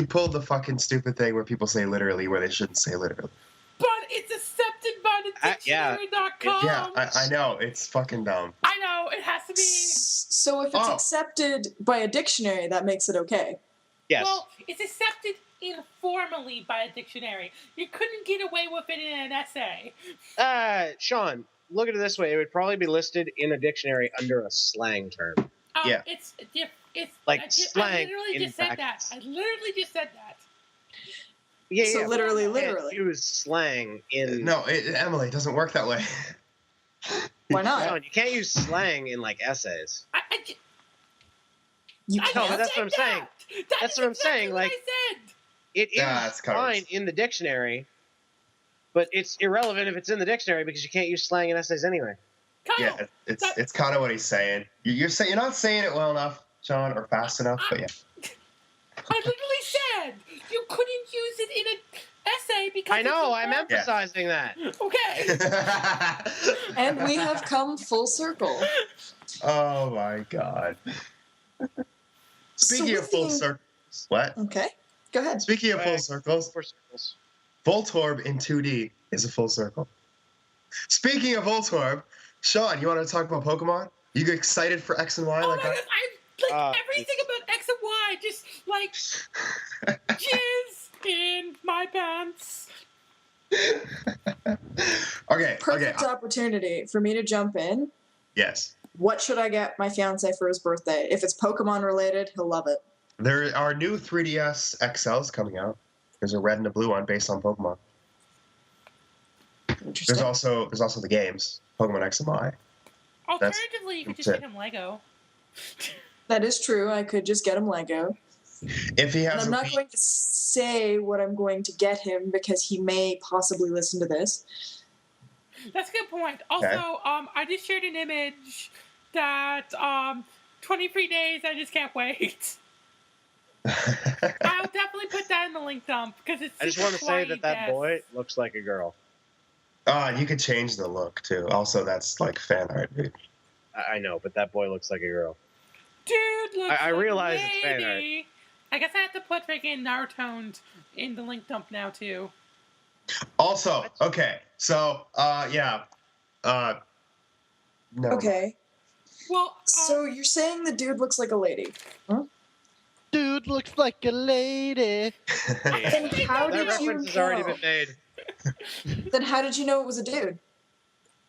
pulled the fucking stupid thing where people say literally where they shouldn't say literally. But it's accepted by the yeah. dictionary.com. Yeah, I know, it's fucking dumb. I know, it has to be. so if it's Oh. accepted by a dictionary, that makes it okay. Yes. Well, it's accepted informally by a dictionary. You couldn't get away with it in an essay. Shawn, look at it this way. It would probably be listed in a dictionary under a slang term. Yeah. It's Like I slang literally in just said that. brackets. I literally just said that. Yeah, So yeah. literally. You can't use slang in... No, Emily, it doesn't work that way. Why not? Shawn, you can't use slang in, like, essays. You I No, just but that's said what I'm saying. that. That's what I'm saying, exactly like- what I said. It is that's fine in the dictionary, but it's irrelevant if it's in the dictionary because you can't use slang in essays anyway. Kyle, Yeah, it's kind of what he's saying. You're not saying it well enough, Shawn, or fast enough, but yeah. I literally said you couldn't use it in an essay because I know, it's I'm emphasizing that. Okay. And we have come full circle. Oh my god. Speaking of full circles, what? Okay, go ahead. Speaking of full circles, Four circles. Voltorb in 2D is a full circle. Speaking of Voltorb, Shawn, you want to talk about Pokemon? You get excited for X and Y Oh like my that? god, I like everything about X and Y, just like jizz in my pants. Okay. Perfect opportunity for me to jump in. Yes. What should I get my fiance for his birthday? If it's Pokemon related, he'll love it. There are new 3DS XLs coming out. There's a red and a blue one based on Pokemon. Interesting. There's also the games, Pokemon X and Y. Alternatively, you could just that's get him Lego. That is true. I could just get him Lego. If he And has I'm not going to say what I'm going to get him because he may possibly listen to this. That's a good point. Also, I just shared an image that 23 days, I just can't wait. I'll definitely put that in the link dump because it's. I just want to say that boy looks like a girl. You could change the look too. Also, that's like fan art, dude. I know, but that boy looks like a girl. Dude, looks I like realize a it's fan art. lady. I guess I have to put freaking Naruto in the link dump now too. Also, okay, so no. Okay. Well, So you're saying the dude looks like a lady? Dude looks like a lady. Then how That did you reference has already know? been made. Then how did you know it was a dude?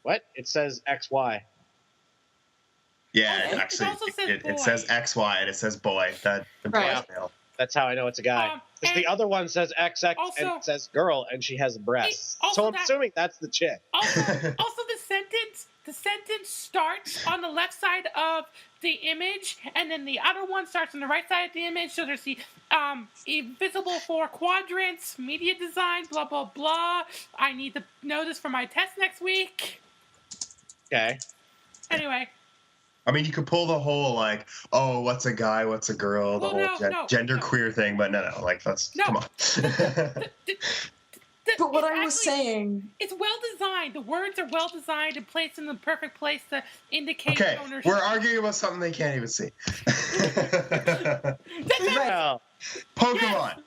What? It says XY. Yeah, Okay. actually, It also says it boy. says XY and it says boy. That implies Right. male. That's how I know it's a guy. Because the and other one says XX and also- it says girl, and she has breasts. also So I'm that- assuming that's the chick. Also, the sentence starts on the left side of the image, and then the other one starts on the right side of the image. So there's the invisible four quadrants, media design, blah blah blah. I need to know this for my test next week. Okay. Anyway, I mean, you could pull the whole like, oh, what's a guy, what's a girl, the Well, whole no, gender no. queer thing, but no, like that's No. come on. But what it's I was actually- saying, it's well designed. The words are well designed and placed in the perfect place to indicate Okay, ownership. we're arguing about something they can't even see. That's Right. Well, Pokemon. the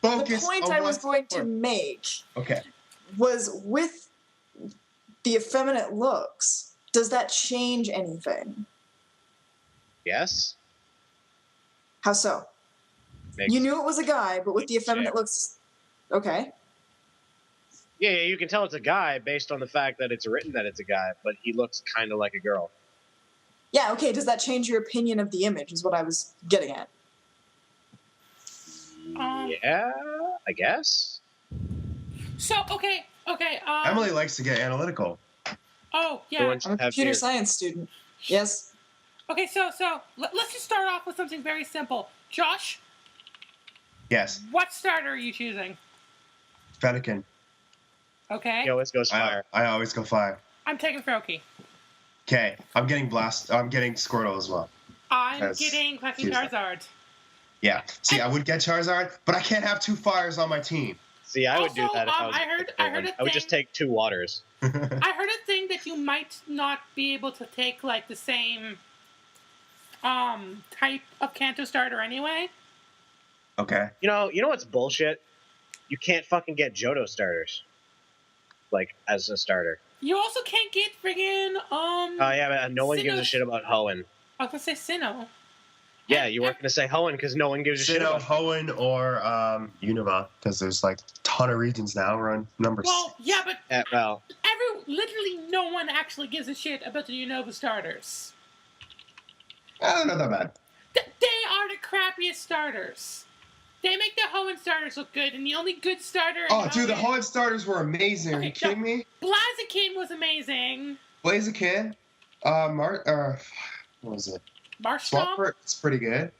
Focus point on I was what's going to important. make Okay. was with the effeminate looks, does that change anything? yes. How so? Makes- You knew it was a guy, but with the effeminate Check. looks, okay. Yeah, you can tell it's a guy based on the fact that it's written that it's a guy, but he looks kind of like a girl. Yeah, okay, does that change your opinion of the image, is what I was getting at. Yeah, I guess. So okay. Emily likes to get analytical. Oh The yeah. ones I'm a that have computer beard. science student. Yes. Okay, so let's just start off with something very simple. Josh, Yes. what starter are you choosing? Fennekin. Okay. He always goes fire. I always go fire. I'm taking Froakie. Okay, I'm getting Squirtle as well. I'm That's getting fucking Tuesday. Charizard. Yeah. See, I would get Charizard, but I can't have two fires on my team. See, I would do Also, that if I was. I heard a I would just thing- take 2 waters. I heard a thing that you might not be able to take like the same type of Kanto starter anyway. Okay. You know what's bullshit? You can't fucking get Johto starters. Like, as a starter. You also can't get friggin' Oh, yeah, but no one gives a Sinnoh- shit about Hoenn. I was gonna say Sinnoh. Yeah, you weren't going to say Hoenn because no one gives a shit Sinnoh, about Hoenn, or Unova, because there's like a ton of regions now. We're on number Well, yeah, but Well, literally no one actually gives a shit about the Unova starters. Not that bad. They are the crappiest starters. They make the Hoenn starters look good, and the only good starter. Oh, dude, the Hoenn starters were amazing. Are Okay, you kidding me? Blaziken was amazing. Blaziken, what was it? Marshtomp. Swampert, it's pretty good.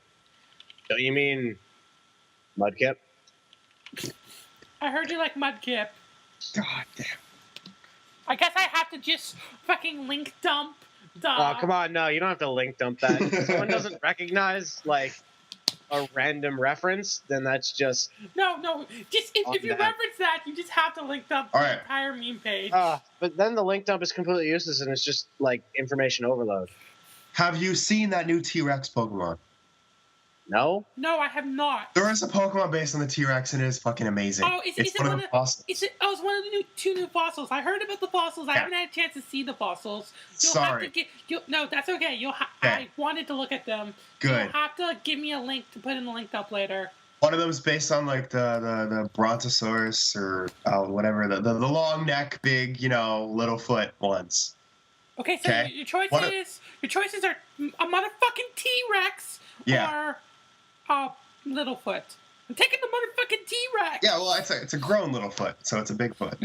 don't you mean Mudkip? I heard you like Mudkip. God damn. I guess I have to just fucking link dump the. Oh, come on, no, you don't have to link dump that. If someone doesn't recognize, like, a random reference, then that's just... No. Just if you that. reference that, you just have to link dump All the right. entire meme page. But then the link dump is completely useless, and it's just, like, information overload. Have you seen that new T-Rex Pokemon? No? No, I have not. There is a Pokemon based on the T-Rex, and it is fucking amazing. Oh, is it's it one one of the of fossils. it's one of the two new fossils. I heard about the fossils. I haven't had a chance to see the fossils. Sorry. No, that's okay. Okay. I wanted to look at them. Good. You'll have to give me a link to put in the link up later. One of them is based on like the Brontosaurus or whatever the long neck, big little foot ones. Okay, so Okay. your choices are a motherfucking T-Rex Yeah. or Littlefoot. I'm taking the motherfucking T-Rex. Yeah, well, it's a grown little foot, so it's a big foot.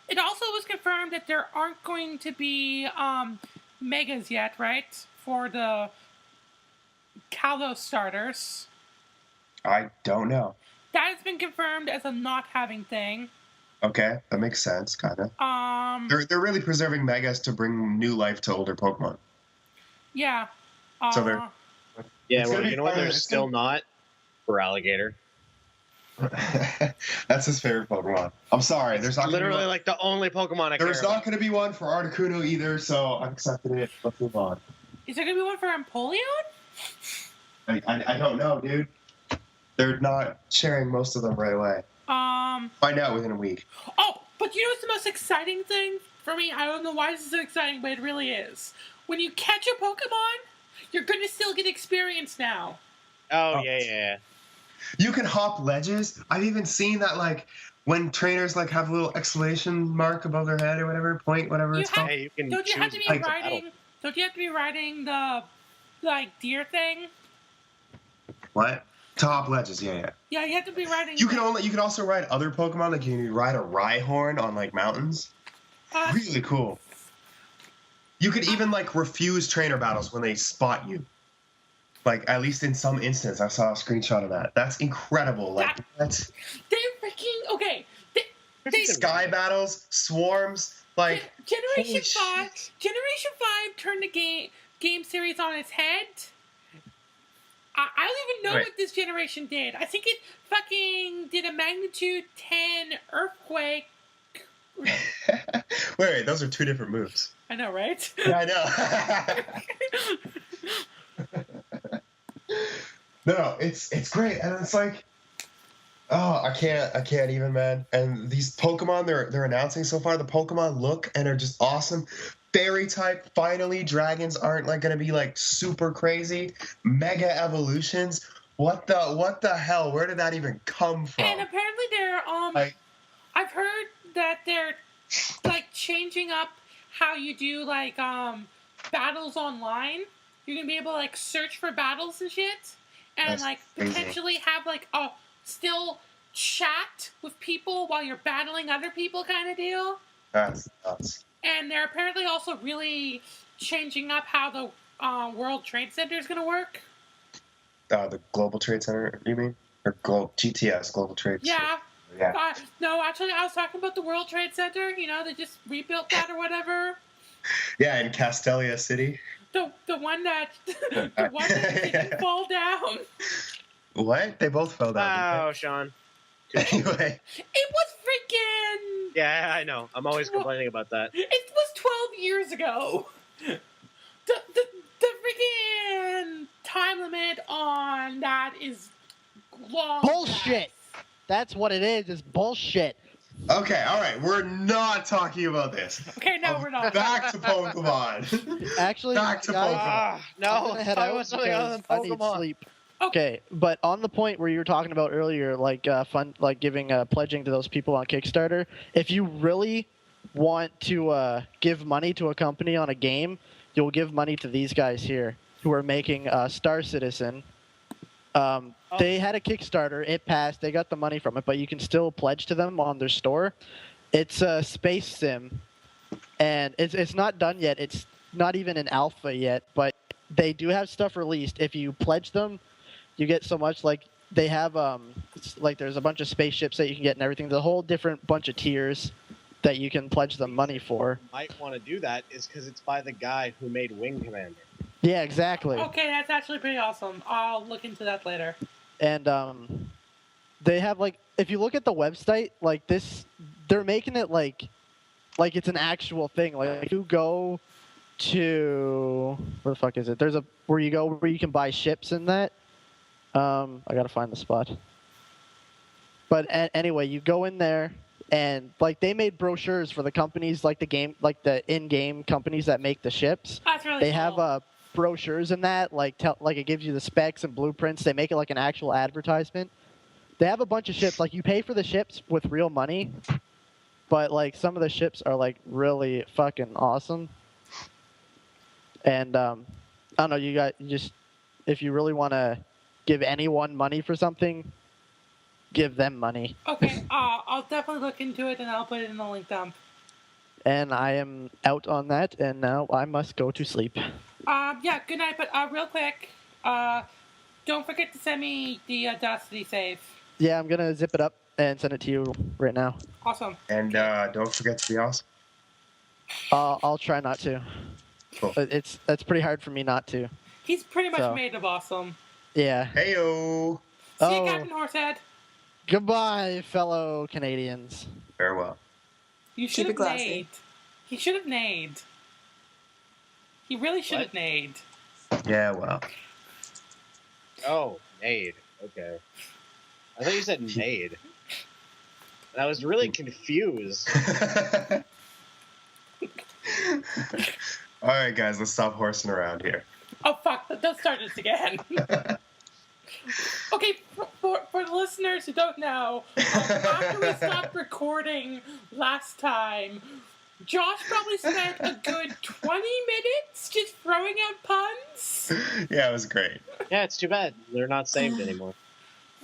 It also was confirmed that there aren't going to be megas yet, right? For the Kalos starters. I don't know. That has been confirmed as a not having thing. Okay, that makes sense, kind of. They're really preserving megas to bring new life to older Pokemon. Yeah. So they're- Yeah, It's well, gonna be you know what fun. there's It's still gonna- not? For alligator. That's his favorite Pokemon. I'm sorry, there's not Literally, gonna like, the only Pokemon I care there's about. not going to be one for Articuno either, so I'm accepting it. Let's move on. Is there going to be one for Empoleon? I don't know, dude. They're not sharing most of them right away. Find out within a week. Oh, but you know what's the most exciting thing for me? I don't know why this is so exciting, but it really is. When you catch a Pokemon, you're going to still get experience now. Oh, yeah. You can hop ledges. I've even seen that, like, when trainers like have a little exclamation mark above their head or whatever, point, whatever it's called. Hey, you can Don't you have to choose be like, riding? Don't you have to be riding the deer thing? What? To hop ledges, yeah. Yeah, you have to be riding. You can also ride other Pokemon, like you can ride a Rhyhorn on like mountains. Really cool. You could even like refuse trainer battles when they spot you. Like, at least in some instance, I saw a screenshot of that. That's incredible. Like, that's They're freaking okay. They sky battles, swarms, like Generation holy 5. shit. Generation 5 turned the game series on its head. I don't even know Right. what this generation did. I think it fucking did a magnitude 10 earthquake. Wait, those are two different moves. I know, right? Yeah, I know. No, it's great, and it's like, oh, I can't even, man. And these Pokemon they're announcing so far, the Pokemon look and are just awesome. Fairy type, finally, dragons aren't like gonna be like super crazy. Mega evolutions. What the hell? Where did that even come from? And apparently they're Like- I've heard that they're like changing up how you do like battles online. You're gonna be able to like search for battles and shit, and That's like crazy. potentially have like a still chat with people while you're battling other people kind of deal. That's nuts. And they're apparently also really changing up how the World Trade Center is gonna work. The Global Trade Center, you mean? Or GTS, Global Trade Yeah. Center. Yeah. No, actually, I was talking about the World Trade Center. You know, they just rebuilt that or whatever. Yeah, in Castelia City. The one that didn't fall down. What? They both fell down. Oh, Shawn. didn't they? Anyway. It was freaking. Yeah, I know. I'm always complaining about that. It was 12 years ago. The freaking time limit on that is long. Bullshit. That's what it is. It's bullshit. Okay, all right. We're not talking about this. Okay, no, we're not. Back to Pokemon. Actually, Back to guys, Pokemon. Ah, I'm no, gonna head talk out about something other because than I need Pokemon. sleep. Okay, but on the point where you were talking about earlier, like giving pledging to those people on Kickstarter, if you really want to give money to a company on a game, you'll give money to these guys here who are making Star Citizen. They had a Kickstarter, it passed, they got the money from it, but you can still pledge to them on their store. It's a space sim, and it's not done yet. It's not even in alpha yet, but they do have stuff released. If you pledge them, you get so much. Like they have like there's a bunch of spaceships that you can get and everything. There's a whole different bunch of tiers that you can pledge them money for. Might want to do that is because it's by the guy who made Wing Commander. Yeah, exactly. Okay, that's actually pretty awesome. I'll look into that later. And they have like, if you look at the website, like this, they're making it like it's an actual thing. Like you go to where the fuck is it? There's a where you go where you can buy ships and that. I gotta find the spot. But anyway, you go in there. And like they made brochures for the companies, like the game, like the in-game companies that make the ships. That's really They cool. have brochures in that, like it gives you the specs and blueprints. They make it like an actual advertisement. They have a bunch of ships. Like you pay for the ships with real money, but like some of the ships are like really fucking awesome. And I don't know, you just if you really want to give anyone money for something, give them money. Okay, I'll definitely look into it and I'll put it in the link dump. And I am out on that, and now I must go to sleep. Yeah, good night, but real quick, don't forget to send me the Audacity save. Yeah, I'm gonna zip it up and send it to you right now. Awesome. And don't forget to be awesome. I'll try not to. Cool. It's pretty hard for me not to. He's pretty much So. made of awesome. Yeah. Heyo. See you, Captain Horsehead. Goodbye, fellow Canadians. Farewell. You should Keep have it classy. nade. He should have nade. He really should have What? nade. Yeah, well. Oh, Nade. Okay. I thought you said Nade. And I was really confused. All right, guys, let's stop horsing around here. Oh, fuck. Don't start this again. Okay, for the listeners who don't know, after we stopped recording last time, Josh probably spent a good 20 minutes just throwing out puns. Yeah, it was great. Yeah, it's too bad. They're not saved anymore.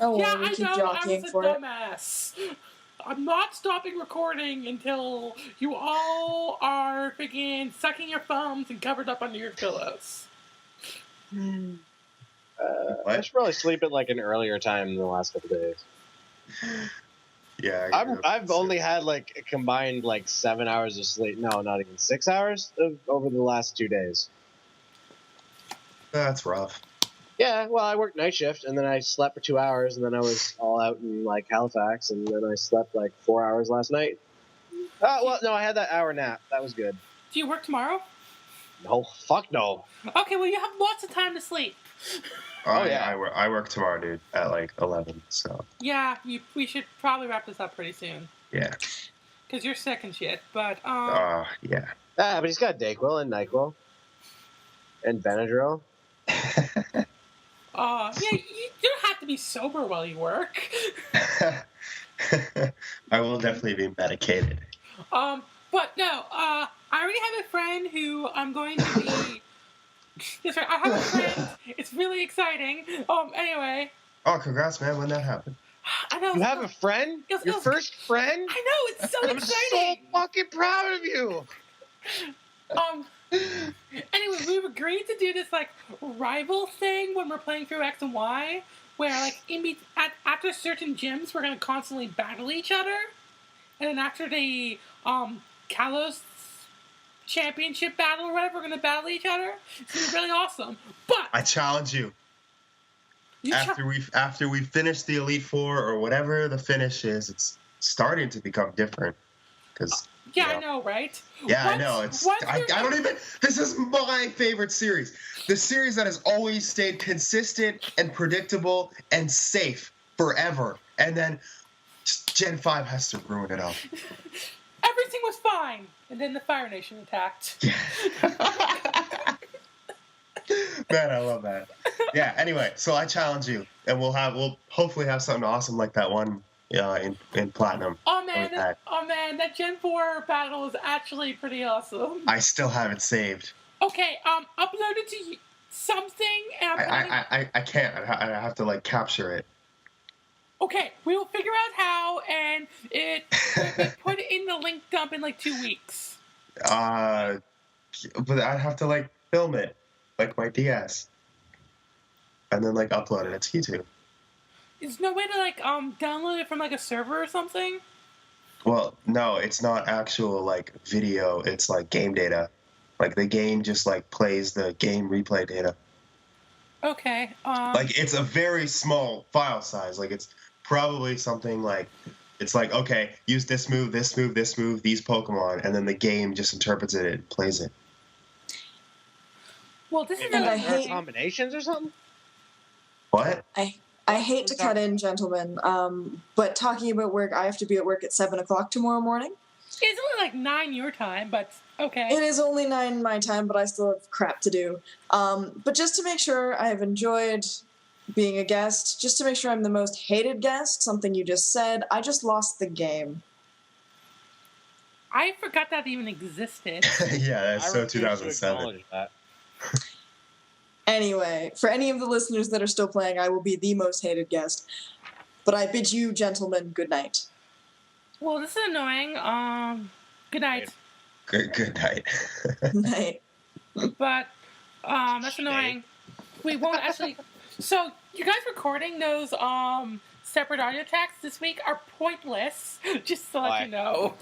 Oh well, Yeah, we I keep know, I jockeying was a for it. dumbass. I'm not stopping recording until you all are freaking sucking your thumbs and covered up under your pillows. I should probably sleep at like an earlier time than the last couple days. Yeah. I've only had like a combined like 7 hours of sleep. No, not even 6 hours over the last 2 days. That's rough. Yeah, well, I worked night shift and then I slept for 2 hours and then I was all out in like Halifax and then I slept like 4 hours last night. Well, no, I had that hour nap. That was good. Do you work tomorrow? No, fuck no. Okay, well, you have lots of time to sleep. Oh, yeah. I work tomorrow, dude, at like 11, so. Yeah, we should probably wrap this up pretty soon. Yeah. Because you're sick and shit, but, Yeah. But he's got Dayquil and NyQuil and Benadryl. yeah, you don't have to be sober while you work. I will definitely be medicated. But no, I already have a friend who I'm going to be... That's right, I have a friend. It's really exciting. Anyway. Oh, congrats, man. When that happened. I know. You have a friend? It was- Your first friend? I know, it's so I'm exciting. so fucking proud of you. Anyway, we've agreed to do this like rival thing when we're playing through X and Y, where like after certain gyms we're gonna constantly battle each other, and then after the Kalos championship battle or whatever, we're gonna battle each other. It's gonna be really awesome. But I challenge you. you After we finish the Elite Four or whatever the finish is, it's starting to become different. Because yeah, I know, right? yeah, I know. I don't even. This is my favorite series. The series that has always stayed consistent and predictable and safe forever, and then Gen 5 has to ruin it all. Everything was fine, and then the Fire Nation attacked. Man, I love that. Yeah. Anyway, so I challenge you, and we'll hopefully have something awesome like that one in Platinum. Oh man, that Gen 4 battle is actually pretty awesome. I still have it saved. Okay, upload it to something, and I can't. I have to like capture it. Okay, we will figure out how, and we'll put it in the link dump in like 2 weeks. But I'd have to like film it, like my DS. and then like upload it to YouTube. There's no way to like download it from like a server or something? Well, no, it's not actual like video. It's like game data. Like the game just like plays the game replay data. Okay. Like it's a very small file size. Like it's probably something like it's like, okay, use this move, this move, this move, these Pokemon, and then the game just interprets it and plays it. Well, this is And I There are hate- combinations or something? What? I hate to cut in, gentlemen, but talking about work, I have to be at work at 7 o'clock tomorrow morning. It's only like 9 your time, but okay. It is only 9 my time, but I still have crap to do. But just to make sure I have enjoyed being a guest, just to make sure I'm the most hated guest, something you just said, I just lost the game. I forgot that even existed. Yeah, that's I so refuse to 2007. acknowledge that. Anyway, for any of the listeners that are still playing, I will be the most hated guest. But I bid you, gentlemen, good night. Well, this is annoying. Good night. Good night. Night. But that's annoying. We won't actually. So you guys recording those separate audio tracks this week are pointless. Just to let Why? you know,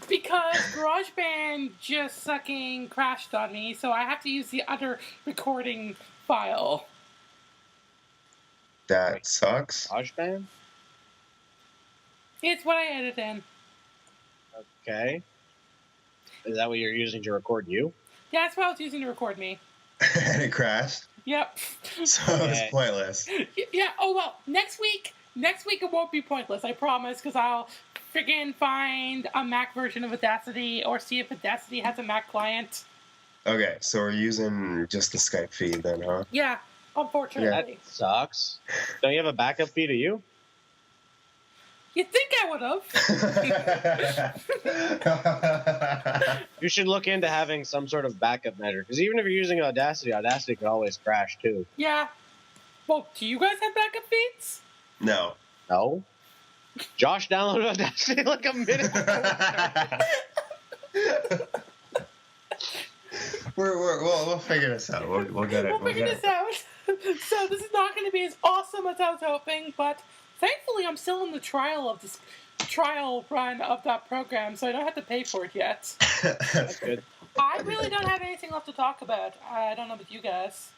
because GarageBand just fucking crashed on me, so I have to use the other recording file. That sucks. GarageBand? It's what I edited in. Okay. Is that what you're using to record you? Yeah, that's what I was using to record me. And it crashed. Yep. So it was Okay. pointless. Yeah. Oh well. Next week it won't be pointless. I promise. Because I'll friggin' find a Mac version of Audacity or see if Audacity has a Mac client. Okay, so we're using just the Skype feed then, huh? Yeah. Unfortunately. That sucks. Don't you have a backup feed of you? You think I would have? You should look into having some sort of backup measure. Because even if you're using Audacity, Audacity could always crash too. Yeah. Well, do you guys have backup feeds? No. No? Josh downloaded Audacity like a minute ago. We'll figure this out. We'll get it. We'll figure this out. So this is not going to be as awesome as I was hoping, but thankfully I'm still in the trial run of that program, so I don't have to pay for it yet. That's good. I really don't have anything left to talk about. I don't know about you guys.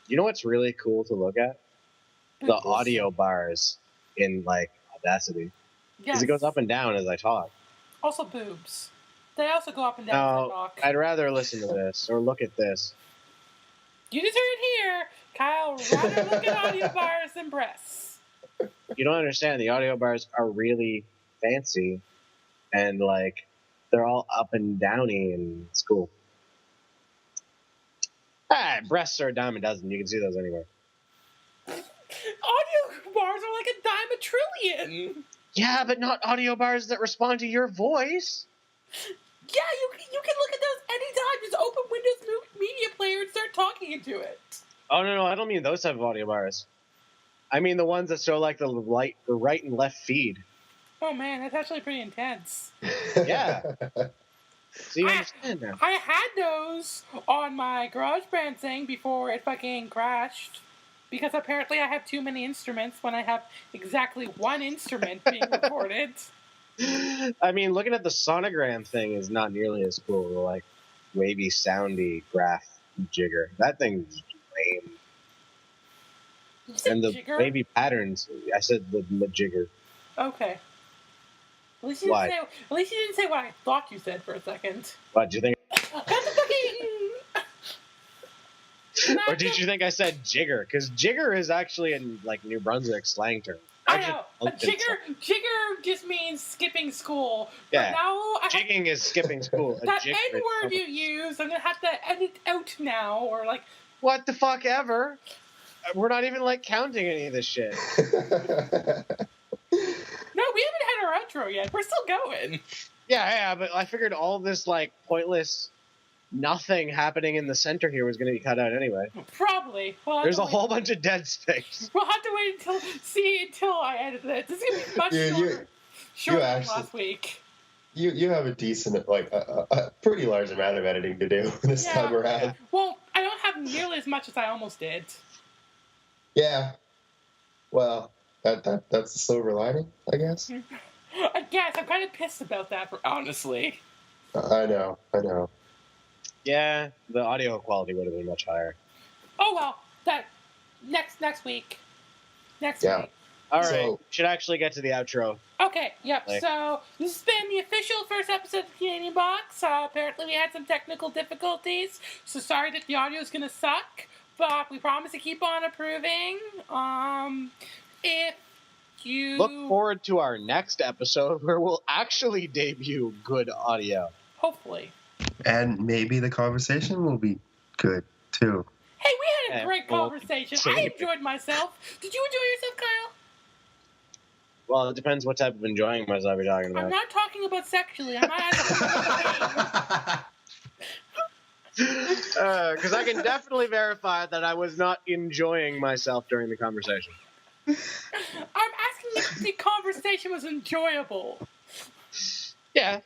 You know what's really cool to look at? The audio bars in like Audacity. Because Yes. it goes up and down as I talk. Also boobs. They also go up and down as I No, talk. I'd rather listen to this or look at this. You just heard it here. Kyle rather look at audio bars than breasts. You don't understand. The audio bars are really fancy, and like they're all up and downy, and it's cool. Ah, breasts are a dime a dozen. You can see those anywhere. Audio bars are like a dime a trillion. Yeah, but not audio bars that respond to your voice. Yeah, you can look at those anytime. Just open Windows Media Player and start talking into it. Oh no, I don't mean those type of audio bars. I mean the ones that show like the right and left feed. Oh man, that's actually pretty intense. Yeah. So you understand now. I had those on my GarageBand thing before it fucking crashed. Because apparently I have too many instruments when I have exactly one instrument being recorded. I mean, looking at the sonogram thing is not nearly as cool. The like wavy, soundy graph jigger. That thing's lame. You said And the jigger? wavy patterns. I said the jigger. Okay. At least you Why? didn't say what I thought you said for a second. What, do you think? That's a fucking... Or did you think I said jigger? Because jigger is actually in like New Brunswick slang term. I know. A jigger just means skipping school. Yeah. But now I have Jigging is skipping school. A that jigger is N-word you use, I'm going to have to edit out now, or like... What the fuck ever? We're not even like counting any of this shit. No, we haven't had our outro yet. We're still going. Yeah, but I figured all this like pointless nothing happening in the center here was going to be cut out anyway. Probably. There's a whole bunch of dead space. We'll have to wait until I edit it. This is going to be much shorter than actually- last week. You have a decent, like, a pretty large amount of editing to do this time around. Well, I don't have nearly as much as I almost did. Yeah. Well, that's the silver lining, I guess. I guess I'm kind of pissed about that, honestly. I know. Yeah, the audio quality would have been much higher. Oh well, that next week. Next Yeah. week. All right, So- should actually get to the outro. Okay, yep. Like- So this has been the official first episode of Canadian Box. Apparently we had some technical difficulties, so sorry that the audio is gonna suck, but we promise to keep on improving. If you Look forward to our next episode where we'll actually debut good audio. hopefully. And maybe the conversation will be good too. Hey, we had a Yeah, great well, conversation. same. I enjoyed myself. Did you enjoy yourself, Kyle? Well, it depends what type of enjoying myself you're talking I'm about. not talking about sexually. I'm not asking. Because I can definitely verify that I was not enjoying myself during the conversation. I'm asking if the conversation was enjoyable. Yeah.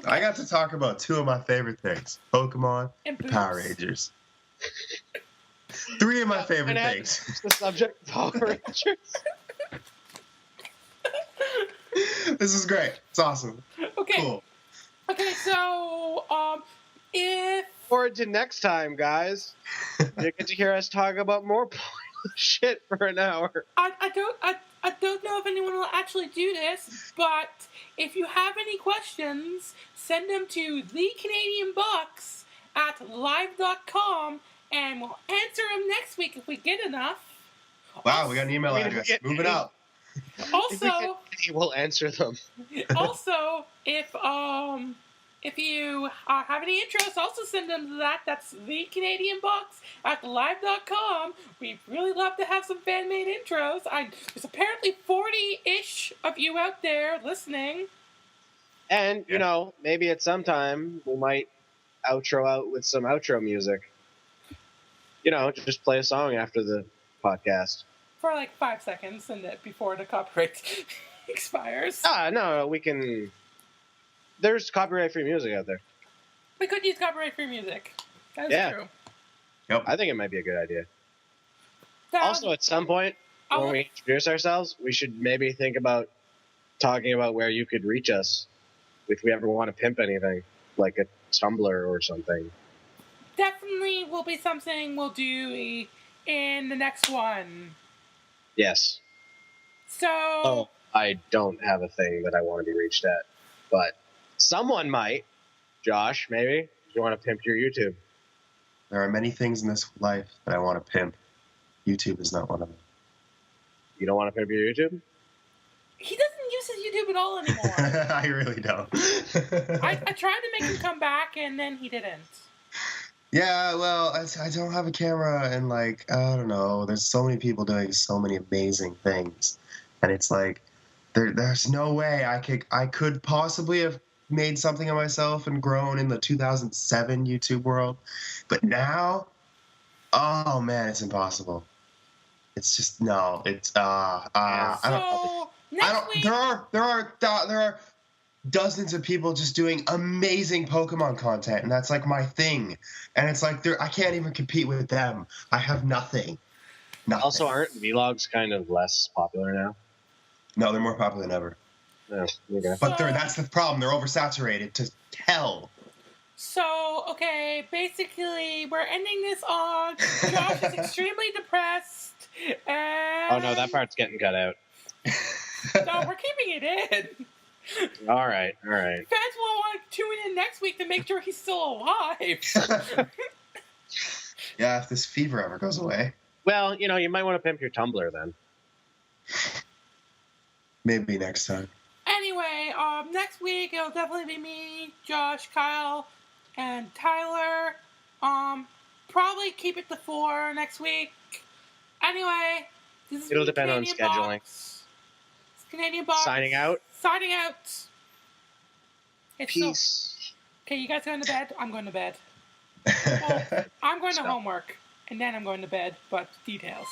I got to talk about two of my favorite things: Pokemon, And boobs. Power Rangers. Three of my favorite And things. The subject, Power Rangers. This is great. It's awesome. Okay. Cool. Okay, so if Forward to next time, guys. You get to hear us talk about more pointless shit for an hour. I don't know if anyone will actually do this, but if you have any questions, send them to thecanadianbox@live.com, and we'll answer them next week if we get enough. Wow, we got an email I mean, address. if we Moving get- up. Also, We'll answer them. also, if you have any intros, also send them to that. That's thecanadianbox@live.com. We'd really love to have some fan-made intros. There's apparently 40-ish of you out there listening. And, Yeah. you know, maybe at some time we might outro out with some outro music. You know, just play a song after the podcast. For like 5 seconds, and before the copyright expires. No, we can... There's copyright-free music out there. We could use copyright-free music. That's Yeah. true. I think it might be a good idea. Um, Also, at some point, when I'll- we introduce ourselves, we should maybe think about talking about where you could reach us if we ever want to pimp anything, like a Tumblr or something. definitely will be something we'll do in the next one. Yes. So, Oh, I don't have a thing that I want to be reached at, but someone might. Josh, maybe? You want to pimp your YouTube? There are many things in this life that I want to pimp. YouTube is not one of them. You don't want to pimp your YouTube? he doesn't use his YouTube at all anymore. I really don't. I tried to make him come back, and then he didn't. Yeah, well, I don't have a camera, and like, I don't know. There's so many people doing so many amazing things, and it's like, there's no way I could possibly have made something of myself and grown in the 2007 YouTube world, but now, oh man, it's impossible. It's just no. It's I don't. So, next week... There are dozens of people just doing amazing Pokemon content, and that's like my thing. And it's like I can't even compete with them. I have nothing. Nothing. Also, aren't vlogs kind of less popular now? No, they're more popular than ever. No, okay. But that's the problem. They're oversaturated to hell. So, okay, basically, we're ending this on Josh is extremely depressed, and... Oh no, that part's getting cut out. No, we're keeping it in. All right. Fans will want to tune in next week to make sure he's still alive. Yeah, if this fever ever goes away. Well, you know, you might want to pimp your Tumblr then. Maybe next time. Anyway, next week it'll definitely be me, Josh, Kyle, and Tyler. Probably keep it to 4 next week. Anyway, this is It'll depend on Canadian scheduling. Box. It's Canadian Box. Signing out. Signing out. It's so- Peace. okay, you guys going to bed? I'm going to bed. Well, I'm going to Stop. homework, and then I'm going to bed, but details.